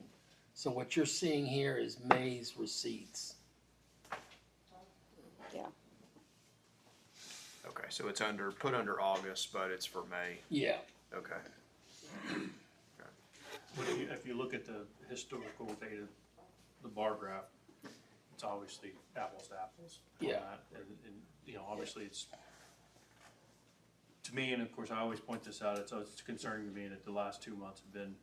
So what you're seeing here is May's receipts. Yeah. Okay, so it's put under August, but it's for May. Yeah. Okay. But if you look at the historical data, the bar graph, it's obviously apples to apples. on Yeah. that. And, you know, obviously it's, to me, and of course I always point this out, it's concerning to me that the last 2 months have been,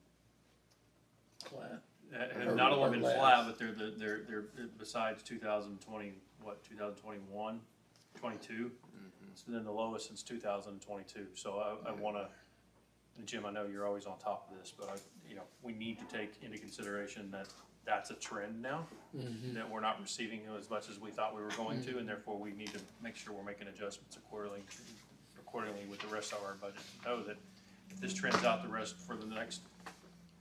Flat. have not only been Or flat, less. but they're besides 2020, 2021, 22, it's been the lowest since 2022. So I wanna, and Jim, I know you're always on top of this, but we need to take into consideration that that's a trend now, that we're not receiving as much as we thought we were going to, and therefore we need to make sure we're making adjustments accordingly with the rest of our budget. Know that if this trends out the rest for the next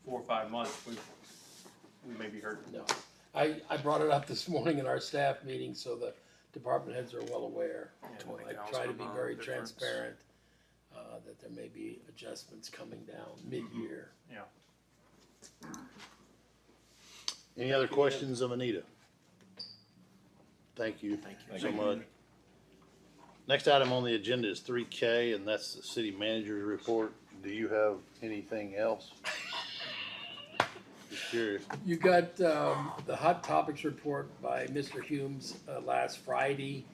4 or 5 months, we may be hurting. No. I brought it up this morning in our staff meeting, so the department heads are well aware. I try to be very transparent, that there may be adjustments coming down mid-year. Yeah. Any other questions of Anita? Thank you. Thank you so much. Next item on the agenda is 3K, and that's the city manager's report. Do you have anything else? Just curious. You got the hot topics report by Mr. Humes last Friday.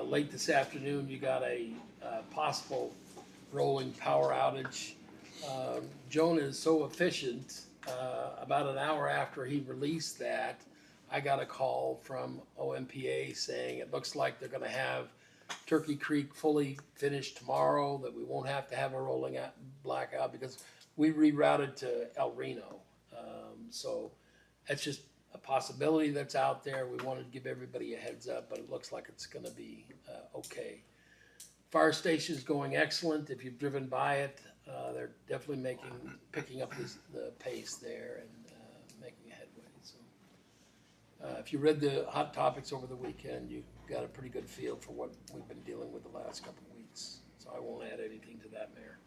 Late this afternoon, you got a possible rolling power outage. Joan is so efficient, about an hour after he released that, I got a call from OMPA saying it looks like they're gonna have Turkey Creek fully finished tomorrow, that we won't have to have a rolling blackout because we rerouted to El Reno. So that's just a possibility that's out there. We wanted to give everybody a heads up, but it looks like it's gonna be okay. Fire station's going excellent. If you've driven by it, they're definitely picking up the pace there and making a headway. So if you read the hot topics over the weekend, you got a pretty good feel for what we've been dealing with the last couple of weeks. So I won't add anything to that, Mayor.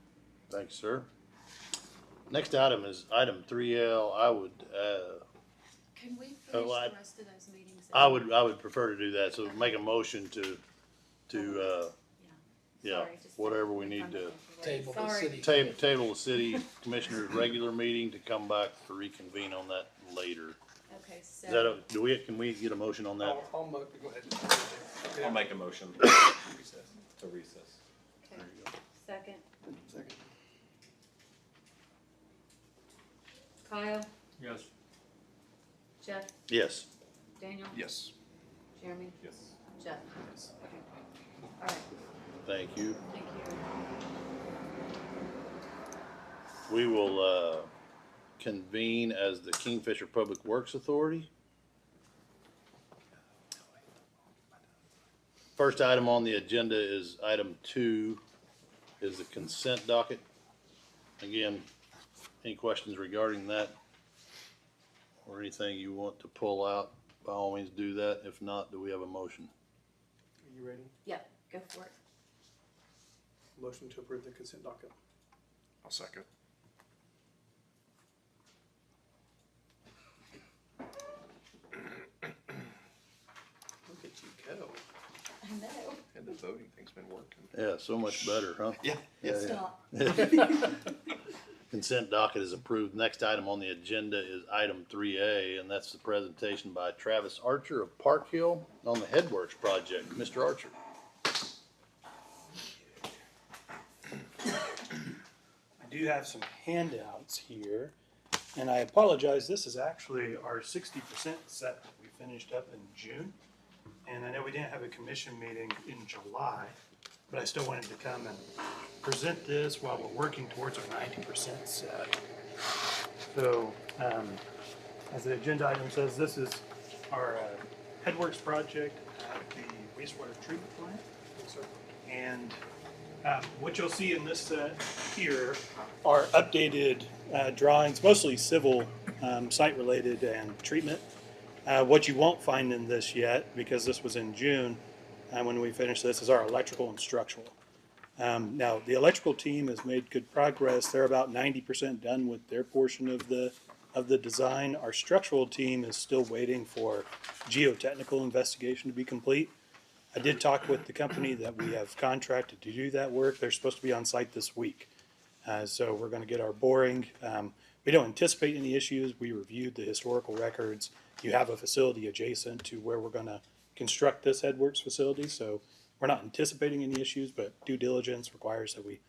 Thanks, sir. Next item is item 3L. Can we finish Oh, I- the rest of those meetings? I would prefer to do that, so make a motion to, yeah, Sorry, just- whatever we need to. Table the Sorry. city. Table the city commissioners' regular meeting to come back to reconvene on that later. Okay, so. Is that can we get a motion on that? Go ahead. I'll make a motion to recess. Okay. Second. Kyle, Yes. Jeff, Yes. Daniel, Yes. Jeremy, Yes. Jeff. All right, Thank you. thank you. We will convene as the Kingfisher Public Works Authority. First item on the agenda is item 2, is the consent docket. Again, any questions regarding that or anything you want to pull out, by all means do that. If not, do we have a motion? Are you ready? Yep, go for it. Motion to approve the consent docket. I'll second. Look at you go. I know. And the voting thing's been working. Yeah, so much better, huh? Yeah. Stop. Consent docket is approved. Next item on the agenda is item 3A, and that's the presentation by Travis Archer of Park Hill on the Headworks project. Mr. Archer. I do have some handouts here. And I apologize, this is actually our 60% set that we finished up in June. And I know we didn't have a commission meeting in July, but I still wanted to come and present this while we're working towards our 90% set. So, as the agenda item says, this is our Headworks project at the wastewater treatment plant. And what you'll see in this set here are updated drawings, mostly civil, site-related and treatment. What you won't find in this yet, because this was in June, when we finished this, is our electrical and structural. Now, the electrical team has made good progress. They're about 90% done with their portion of the design. Our structural team is still waiting for geotechnical investigation to be complete. I did talk with the company that we have contracted to do that work. They're supposed to be on site this week. So we're going to get our boring. We don't anticipate any issues. We reviewed the historical records. You have a facility adjacent to where we're going to construct this Headworks facility. So we're not anticipating any issues, but due diligence requires that we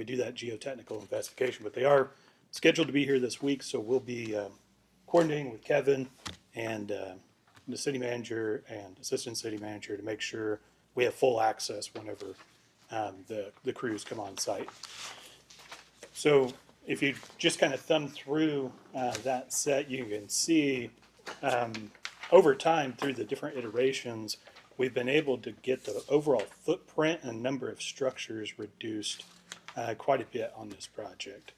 do that geotechnical investigation. But they are scheduled to be here this week, so we'll be coordinating with Kevin and the city manager and assistant city manager to make sure we have full access whenever the crews come on site. So if you just kind of thumb through that set, you can see over time through the different iterations, we've been able to get the overall footprint and number of structures reduced quite a bit on this project.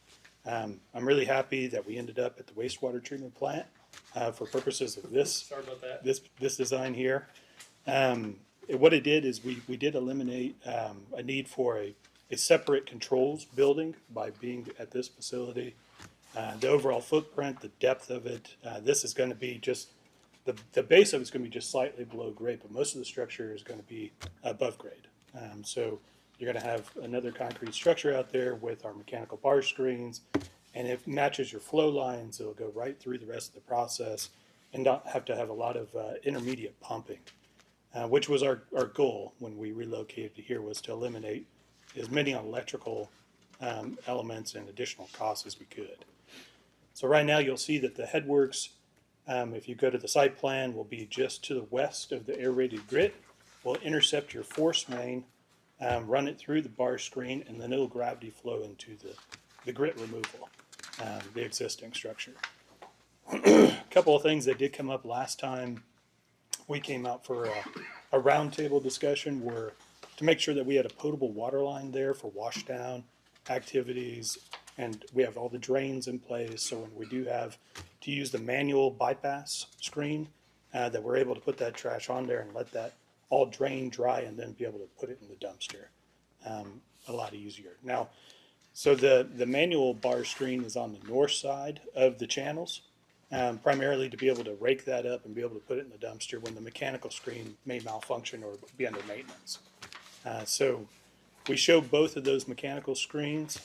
I'm really happy that we ended up at the wastewater treatment plant for purposes of this. Sorry about that. This design here. What it did is we did eliminate a need for a separate controls building by being at this facility. The overall footprint, the depth of it, this is going to be just, the base of it's going to be just slightly below grade, but most of the structure is going to be above grade. So you're going to have another concrete structure out there with our mechanical bar screens, and it matches your flow lines. It'll go right through the rest of the process and not have to have a lot of intermediate pumping, which was our goal when we relocated to here, was to eliminate as many electrical elements and additional costs as we could. So right now you'll see that the Headworks, if you go to the site plan, will be just to the west of the aerated grit. We'll intercept your force main, run it through the bar screen, and then it'll gravity flow into the grit removal, the existing structure. A couple of things that did come up last time we came out for a roundtable discussion were to make sure that we had a potable water line there for washdown activities, and we have all the drains in place, so when we do have to use the manual bypass screen, that we're able to put that trash on there and let that all drain dry and then be able to put it in the dumpster a lot easier. Now, so the manual bar screen is on the north side of the channels, primarily to be able to rake that up and be able to put it in the dumpster when the mechanical screen may malfunction or be under maintenance. So we show both of those mechanical screens.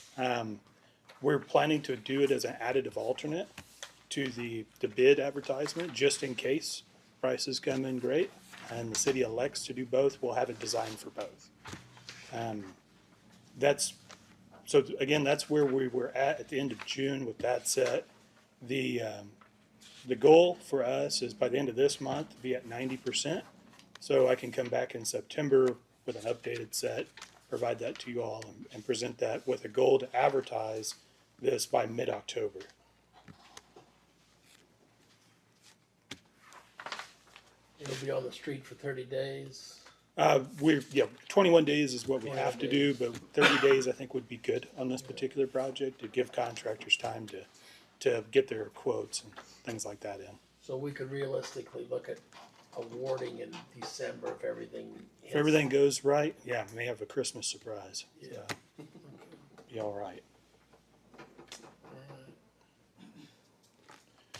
We're planning to do it as an additive alternate to the bid advertisement, just in case prices come in great and the city elects to do both. We'll have it designed for both. So again, that's where we were at the end of June with that set. The goal for us is by the end of this month to be at 90%. So I can come back in September with an updated set, provide that to you all, and present that with a goal to advertise this by mid-October. It'll be on the street for 30 days. 21 days is what we have to do, but 30 days I think would be good on this particular project to give contractors time to get their quotes and things like that in. So we could realistically look at awarding in December if everything hits. If everything goes right, yeah, we may have a Christmas surprise. Yeah. So, be all right.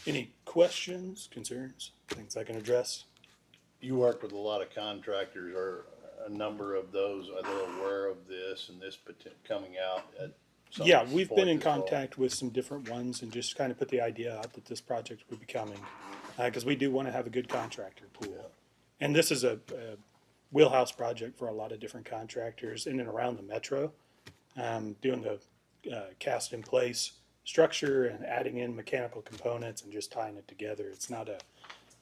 Any questions, concerns, things I can address? You work with a lot of contractors. Are a number of those, are they aware of this and this coming out at some Yeah, we've been in point as well? contact with some different ones and just kind of put the idea out that this project would be coming. Because we do want to have a good contractor pool. And this is a wheelhouse project for a lot of different contractors in and around the metro. Doing the cast in place structure and adding in mechanical components and just tying it together. It's not a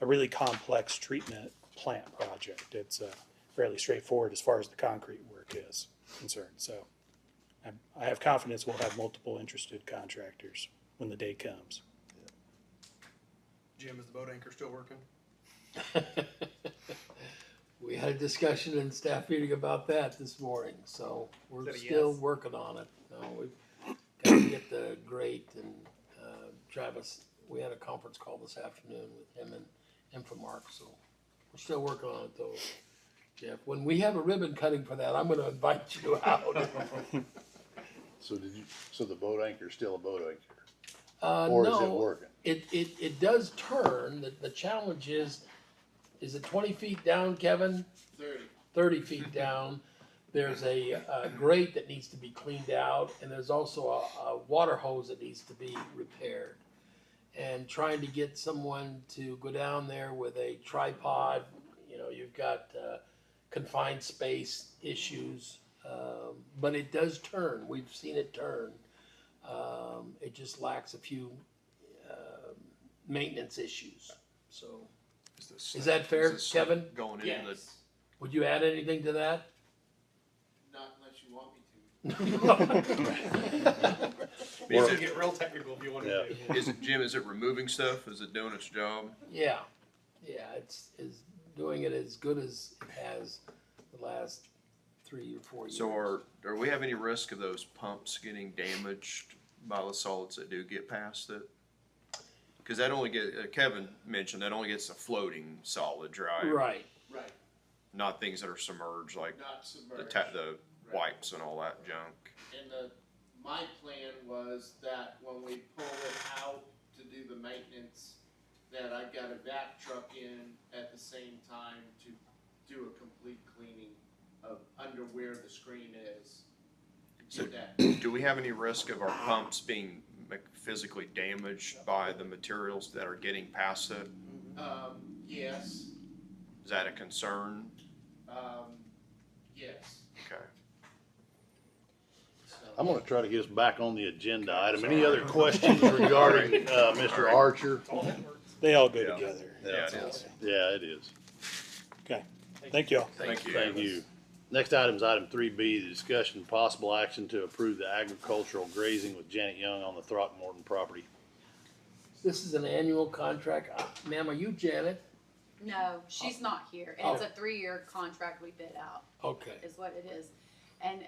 really complex treatment plant project. It's fairly straightforward as far as the concrete work is concerned. So I have confidence we'll have multiple interested contractors when the day comes. Jim, is the boat anchor still working? We had a discussion in staff meeting about that this morning, so we're Is that a still yes? working on it. No, we've got to get the grate and, Travis, we had a conference call this afternoon with him and Infomark, so we're still working on it though. Jeff, when we have a ribbon cutting for that, I'm gonna invite you out. So so the boat anchor is still a boat anchor? Or is it No, working? it does turn. The challenge is it 20 feet down, Kevin? 30 feet down. There's a grate that needs to be cleaned out, and there's also a water hose that needs to be repaired. And trying to get someone to go down there with a tripod, you know, you've got confined space issues, but it does turn. We've seen it turn. It just lacks a few maintenance issues. So, is that fair, Kevin? Going into the, Would you add anything to that? Not unless you want me to. You can get real technical if you want to. is it, Jim, is it removing stuff? Is it doing its job? Yeah, it's doing it as good as it has the last 3 or 4 years. So are we have any risk of those pumps getting damaged by the solids that do get past it? Because that only Kevin mentioned, that only gets a floating solid, right? Right. Right, Not things that are submerged, like not submerged. the wipes and all that junk. And my plan was that when we pull it out to do the maintenance, that I've got a vac truck in at the same time to do a complete cleaning of under where the screen is. So Do that. do we have any risk of our pumps being physically damaged by the materials that are getting past it? Yes, Is that a concern? yes. Okay. I'm gonna try to get us back on the agenda item. Any other questions regarding, Mr. Archer? They all go Yeah. together. Yeah, it is. Yeah, it is. Okay, thank you all. Thank you. Thank you. Next item is item 3B, the discussion and possible action to approve the agricultural grazing with Janet Young on the Throckmorton property. This is an annual contract. Ma'am, are you Janet? No, she's not here. Oh. It's a 3-year contract we bid out, Okay. is what it is. And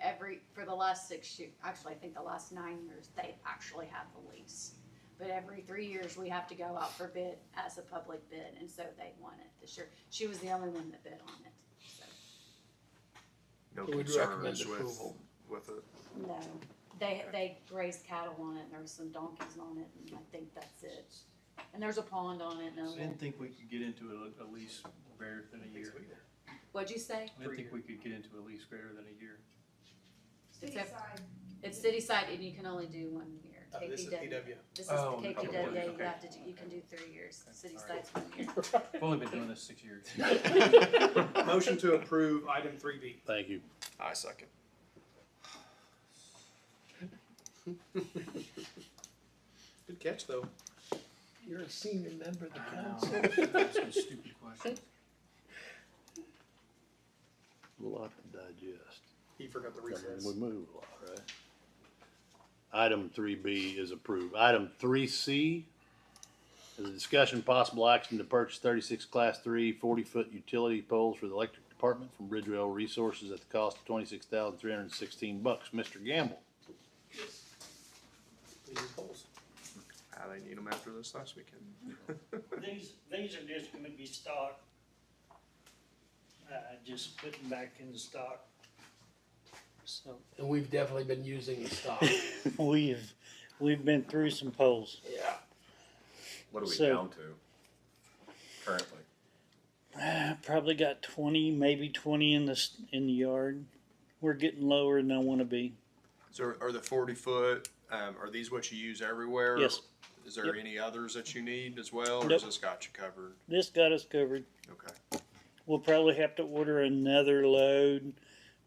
for the last 6 years, actually, I think the last 9 years, they actually have the lease. But every 3 years, we have to go out for bid as a public bid, and so they won it this year. She was the only one that bid on it, so. No So we'd recommend concerns approval. with it? No, they grazed cattle on it, and there was some donkeys on it, and I think that's it. And there's a pond on it, and I didn't think we could get into a lease greater than a year. what'd you say? I didn't think we could get into a lease greater than a year. Cityside. It's city side, and you can only do 1 year. This is PW. This is Oh, the okay. KPW, Okay. you can do 3 years, city side's 1 year. I've only been doing this 6 years. Motion to approve item 3B. Thank you. I second. Good catch, though. You're a senior member of the I know. council. Asking stupid questions. A lot to digest. He forgot the I mean, recess. we move a lot, right? Item 3B is approved. Item 3C is a discussion possible action to purchase 36 Class 3 40-foot utility poles for the electric department from Bridgewell Resources at the cost of $26,316. Mr. Gamble. These are poles. How they need them after this last weekend. These are just gonna be stock. Just putting back in the stock. So, And we've definitely been using the stock. we've been through some polls. Yeah. What are we So- down to currently? Probably got 20, maybe 20 in the yard. We're getting lower than I wanna be. So are the 40-foot, are these what you use everywhere? Yes. Is there Yep. any others that you need as well, or Nope. has this got you covered? This got us covered. Okay. We'll probably have to order another load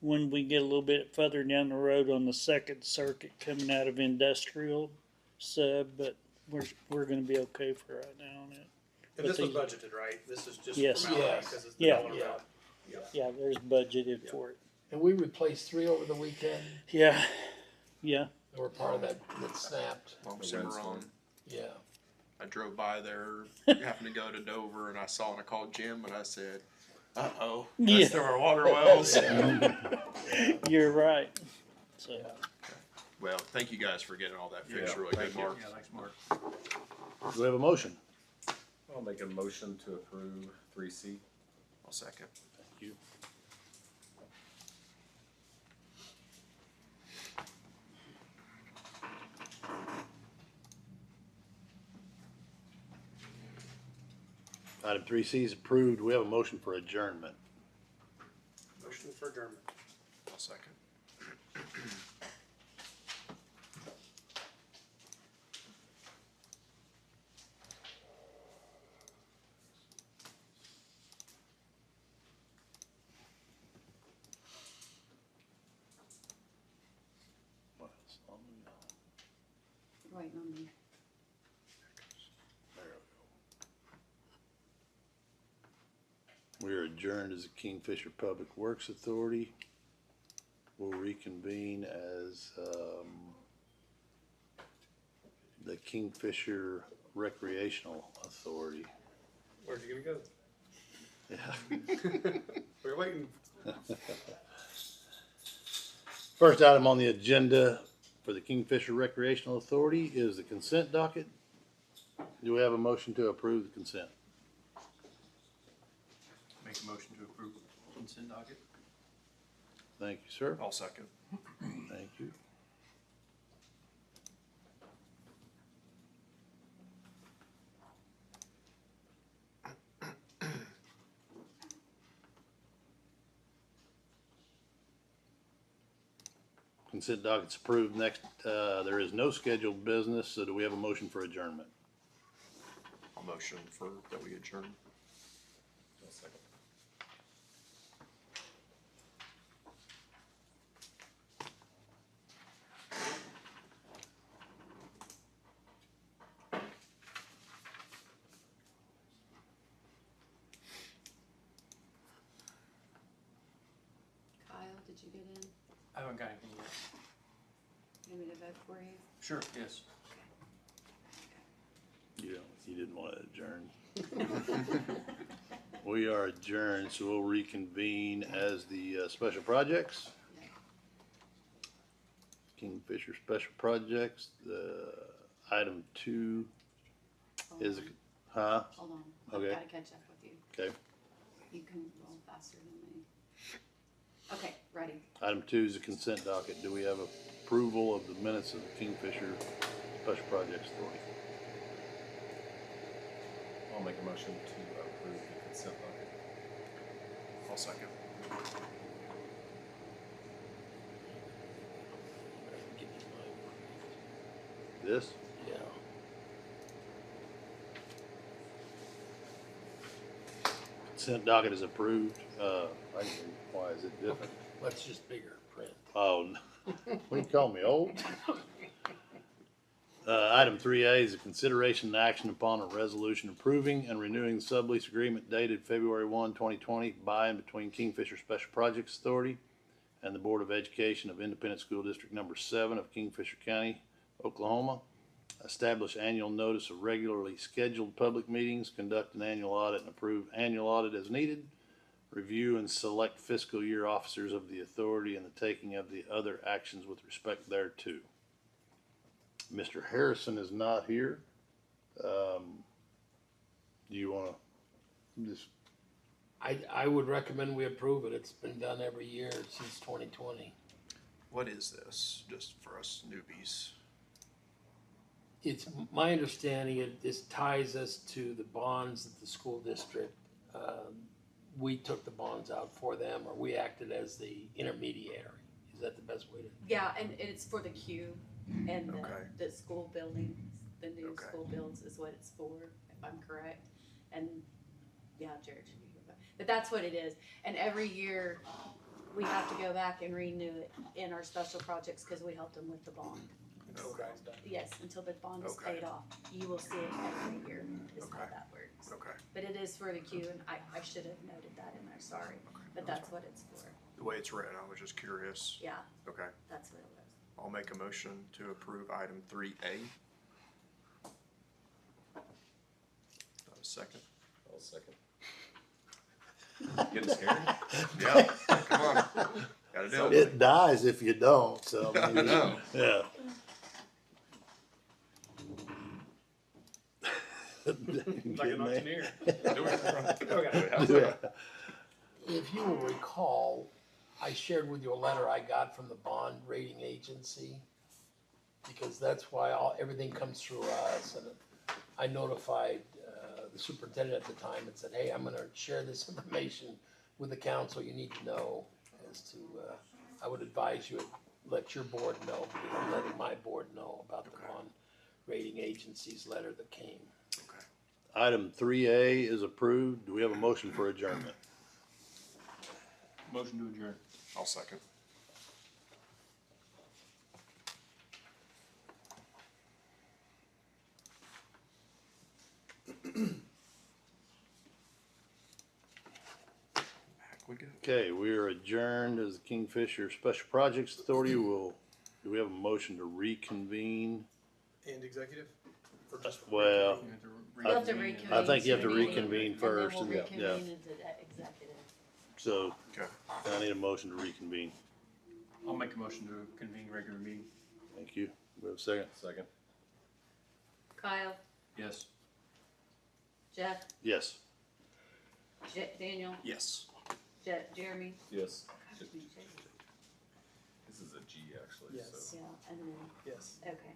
when we get a little bit further down the road on the second circuit coming out of industrial. sub, but we're gonna be okay for right now on it. And this was these- budgeted, right? This is just Yes. formality Yes. because it's the Yeah. dollar Yeah. amount. Yeah, there's budgeted for it. And we replaced 3 over the weekend. Yeah, yeah. They were part of that snapped. Long The Cimarron. windstorm. Yeah. I drove by there, having to go to Dover, and I saw and I called Jim and I said, "Uh-oh, Yeah. that's through our water wells." You're right. So, Well, thank you guys for getting all that fixed Yeah, really thank good, you. Mark. Yeah, thanks, Mark. Do we have a motion? I'll make a motion to approve 3C. I'll second. Thank you. Item 3C is approved. We have a motion for adjournment. Motion for adjournment. I'll second. Waiting on me. We are adjourned as the Kingfisher Public Works Authority. We'll reconvene as the Kingfisher Recreational Authority. Where'd you gonna Yeah. go? We're waiting. First item on the agenda for the Kingfisher Recreational Authority is the consent docket. Do we have a motion to approve the consent? Make a motion to approve consent docket. Thank you, sir. I'll second. Thank you. Consent docket's approved. Next, there is no scheduled business, so do we have a motion for adjournment? I'll motion for that we adjourn. I'll second. Kyle, did you get in? I haven't got anything yet. You want me to vote for you? Sure, yes. You didn't want to adjourn. We are adjourned, so we'll reconvene as the special projects. Kingfisher Special Projects, the item 2 Hold is, on. huh? Hold on, I've Okay. gotta catch up with you. Okay. You can roll faster than me. Okay, ready. Item 2 is the consent docket. Do we have approval of the minutes of the Kingfisher Special Projects Authority? I'll make a motion to approve the consent docket. I'll second. Give me This? my- Yeah. Consent docket is approved. Why is it different? That's just bigger print. Oh, no. What do you call me, old? Item 3A is a consideration and action upon a resolution approving and renewing the sublease agreement dated February 1, 2020 by and between Kingfisher Special Projects Authority and the Board of Education of Independent School District Number 7 of Kingfisher County, Oklahoma. Establish annual notice of regularly scheduled public meetings, conduct an annual audit and approve annual audit as needed, review and select fiscal year officers of the authority and the taking of the other actions with respect thereto. Mr. Harrison is not here. Do you wanna just, I would recommend we approve it. It's been done every year since 2020. What is this, just for us newbies? It's my understanding this ties us to the bonds that the school district, we took the bonds out for them, or we acted as the intermediary. Is that the best way to? Yeah, and it's for the queue and Okay. the school buildings, the new Okay. school builds is what it's for, if I'm correct. And, yeah, Jared should be here, but that's what it is. And every year, we have to go back and renew it in our special projects, cause we helped them with the bond. Until that's done. Yes, until the bond is Okay. paid off. You will see it every year, is how Okay. that works. Okay. But it is for the queue, and I should have noted that in there, sorry, but that's what it's for. The way it's written, I was just curious. Yeah, Okay. that's what it was. I'll make a motion to approve item 3A. Second. I'll second. Getting scared? Yeah, come on. Gotta do it. It dies if you don't, so. I mean, know. Yeah. Like an auctioneer. Do it. Do it. If you will recall, I shared with you a letter I got from the bond rating agency, because that's why everything comes through us, and I notified the superintendent at the time and said, hey, I'm gonna share this information with the council, you need to know as to, I would advise you, let your board know, because I'm letting my board know about the bond rating agency's letter that came. Item 3A is approved. Do we have a motion for adjournment? Motion to adjourn. I'll second. Back we go. Okay, we are adjourned as the Kingfisher Special Projects Authority. Do we have a motion to reconvene? And executive? Or just? Well, You'll have to reconvene. I think you have to to the meeting, reconvene first, And and then we'll yeah. reconvene into that executive. So Okay. I need a motion to reconvene. I'll make a motion to convene regular meeting. Thank you. We have a second? Second. Kyle, Yes. Jeff, Yes. Daniel, Yes. Jeremy. Yes. This is a G actually, Yes. so. Yeah, and then, Yes. okay.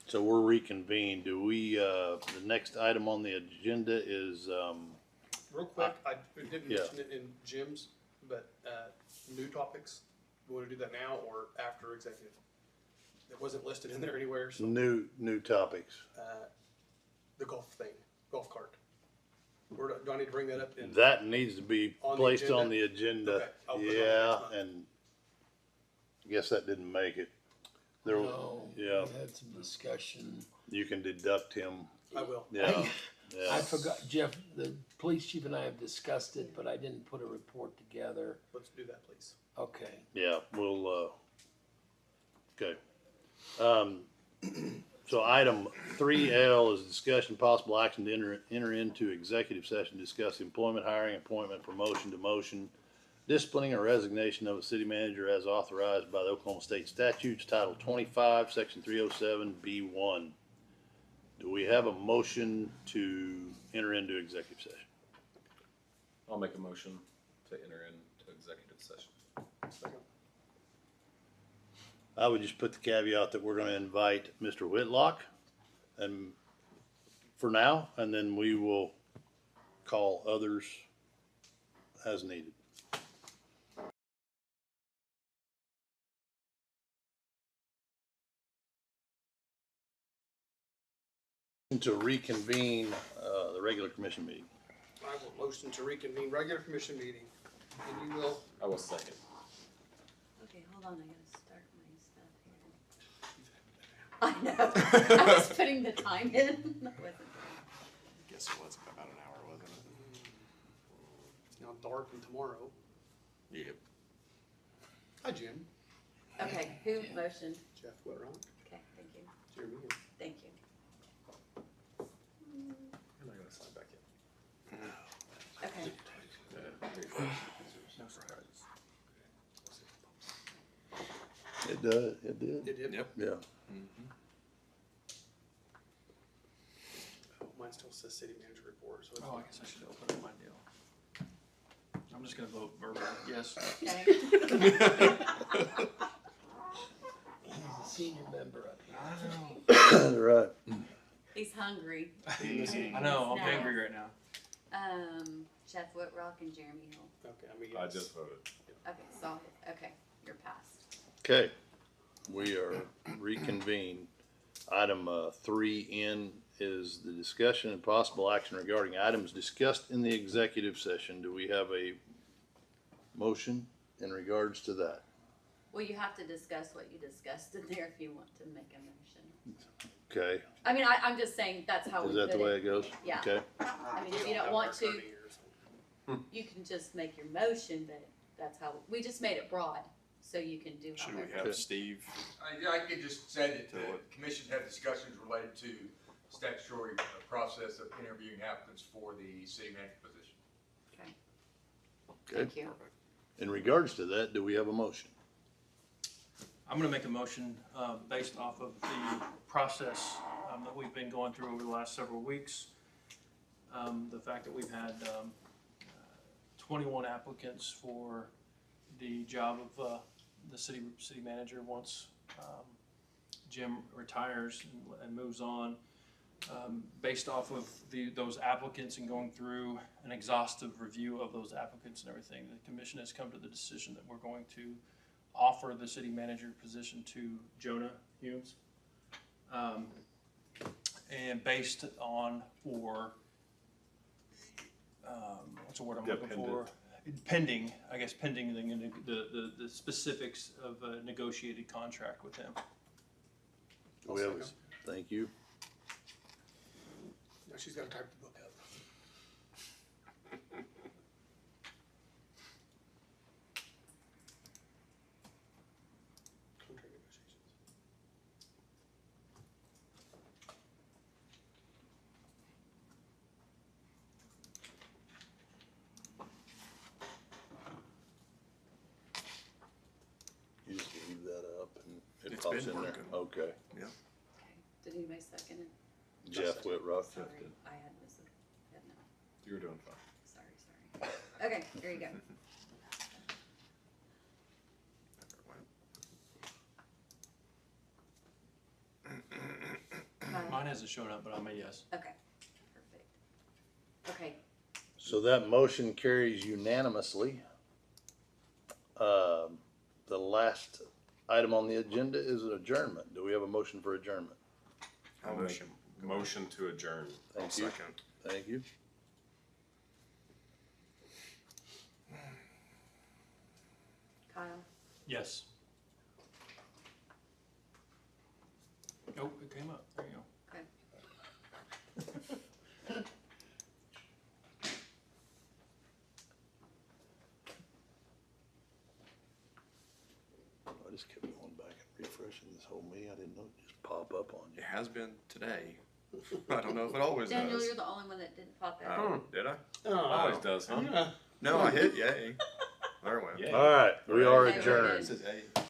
So we're reconvened. Do we, the next item on the agenda is, Real quick, I didn't Yeah. mention it in Jim's, but, new topics, you wanna do that now or after executive? It wasn't listed in there anywhere, so, new topics. the golf thing, golf cart. Do I need to bring that up in? That needs to be On the placed agenda? on the agenda. Okay, I'll put it on the Yeah, next month. and I guess that didn't make it. There, No, yeah. we had some discussion. You can deduct him. I will. Yeah, I yeah. forgot, Jeff, the police chief and I have discussed it, but I didn't put a report together. Let's do that, please. Okay. Yeah, we'll, okay. So item 3L is discussion possible action to enter into executive session, discuss employment, hiring, appointment, promotion, demotion, disciplining or resignation of a city manager as authorized by the Oklahoma State Statutes, Title 25, Section 307B1. Do we have a motion to enter into executive session? I'll make a motion to enter into executive session. Second. I would just put the caveat that we're gonna invite Mr. Whitlock and for now, and then we will call others as needed. To reconvene, the regular commission meeting. I will motion to reconvene regular commission meeting, and you will, I will second. Okay, hold on, I gotta start my stuff here. I know, I was putting the time in. That wasn't- Guess it was about an hour, wasn't it's now dark and tomorrow. it? Yep. Hi, Jim. Okay, who motioned? Jeff Whitrock, Okay, thank you, Jeremy. thank you. I'm not gonna sign back in. Okay, It does, it did. It did? Yep. Yeah. Mine still says city manager report, so it's. Oh, I guess I should open up my deal. I'm just gonna vote verbal, yes. okay. He's a senior member up here. Right. He's hungry. I know, I'm No. angry right now. Jeff Whitrock and Jeremy Hill. Okay, I'm a yes. I just voted. Okay, so, okay, you're passed. Okay, we are reconvened. Item 3N is the discussion and possible action regarding items discussed in the executive session. Do we have a motion in regards to that? Well, you have to discuss what you discussed in there if you want to make a motion. Okay, I mean, I'm just saying that's how we is put that the way it goes? Yeah. Okay, I mean, if you don't want to, you can just make your motion, but that's how, we just made it broad, so you can do Should we however. have Steve? I could just say that the commission had discussions related to statutory process of interviewing applicants for the city manager position. Okay. okay. Thank you. In regards to that, do we have a motion? I'm gonna make a motion, based off of the process, that we've been going through over the last several weeks. The fact that we've had, 21 applicants for the job of, the city manager once, Jim retires and moves on. Based off of those applicants and going through an exhaustive review of those applicants and everything, the commission has come to the decision that we're going to offer the city manager position to Jonah Humes. And based on what's the word I'm looking for? Pending the specifics of a negotiated contract with him. Do we have thank you. Now she's gotta type the book up. Contract negotiations. You just leave that up and it It's pops been in there. working. Okay. Okay. Did anybody second it? Jeff Whitrock. Sorry, I had this. Yeah, no. You were doing fine. Sorry. Okay, here you go. Mine hasn't shown up, but I'm a yes. Okay, perfect. Okay, So that motion carries unanimously. The last item on the agenda is an adjournment. Do we have a motion for adjournment? I'll make a Motion to adjourn. Thank you. second. Thank you. Kyle, Yes. Oh, it came up. There you go. okay. I just kept going back and refreshing this whole me. I didn't know it just pop up on you. It has been today. I don't know if it always Daniel, does. you're the only one that didn't pop out. Oh, did I? Always does, huh? No, I hit yay. There it went. Yeah. All right, we are Okay, we're adjourned. good. It says A.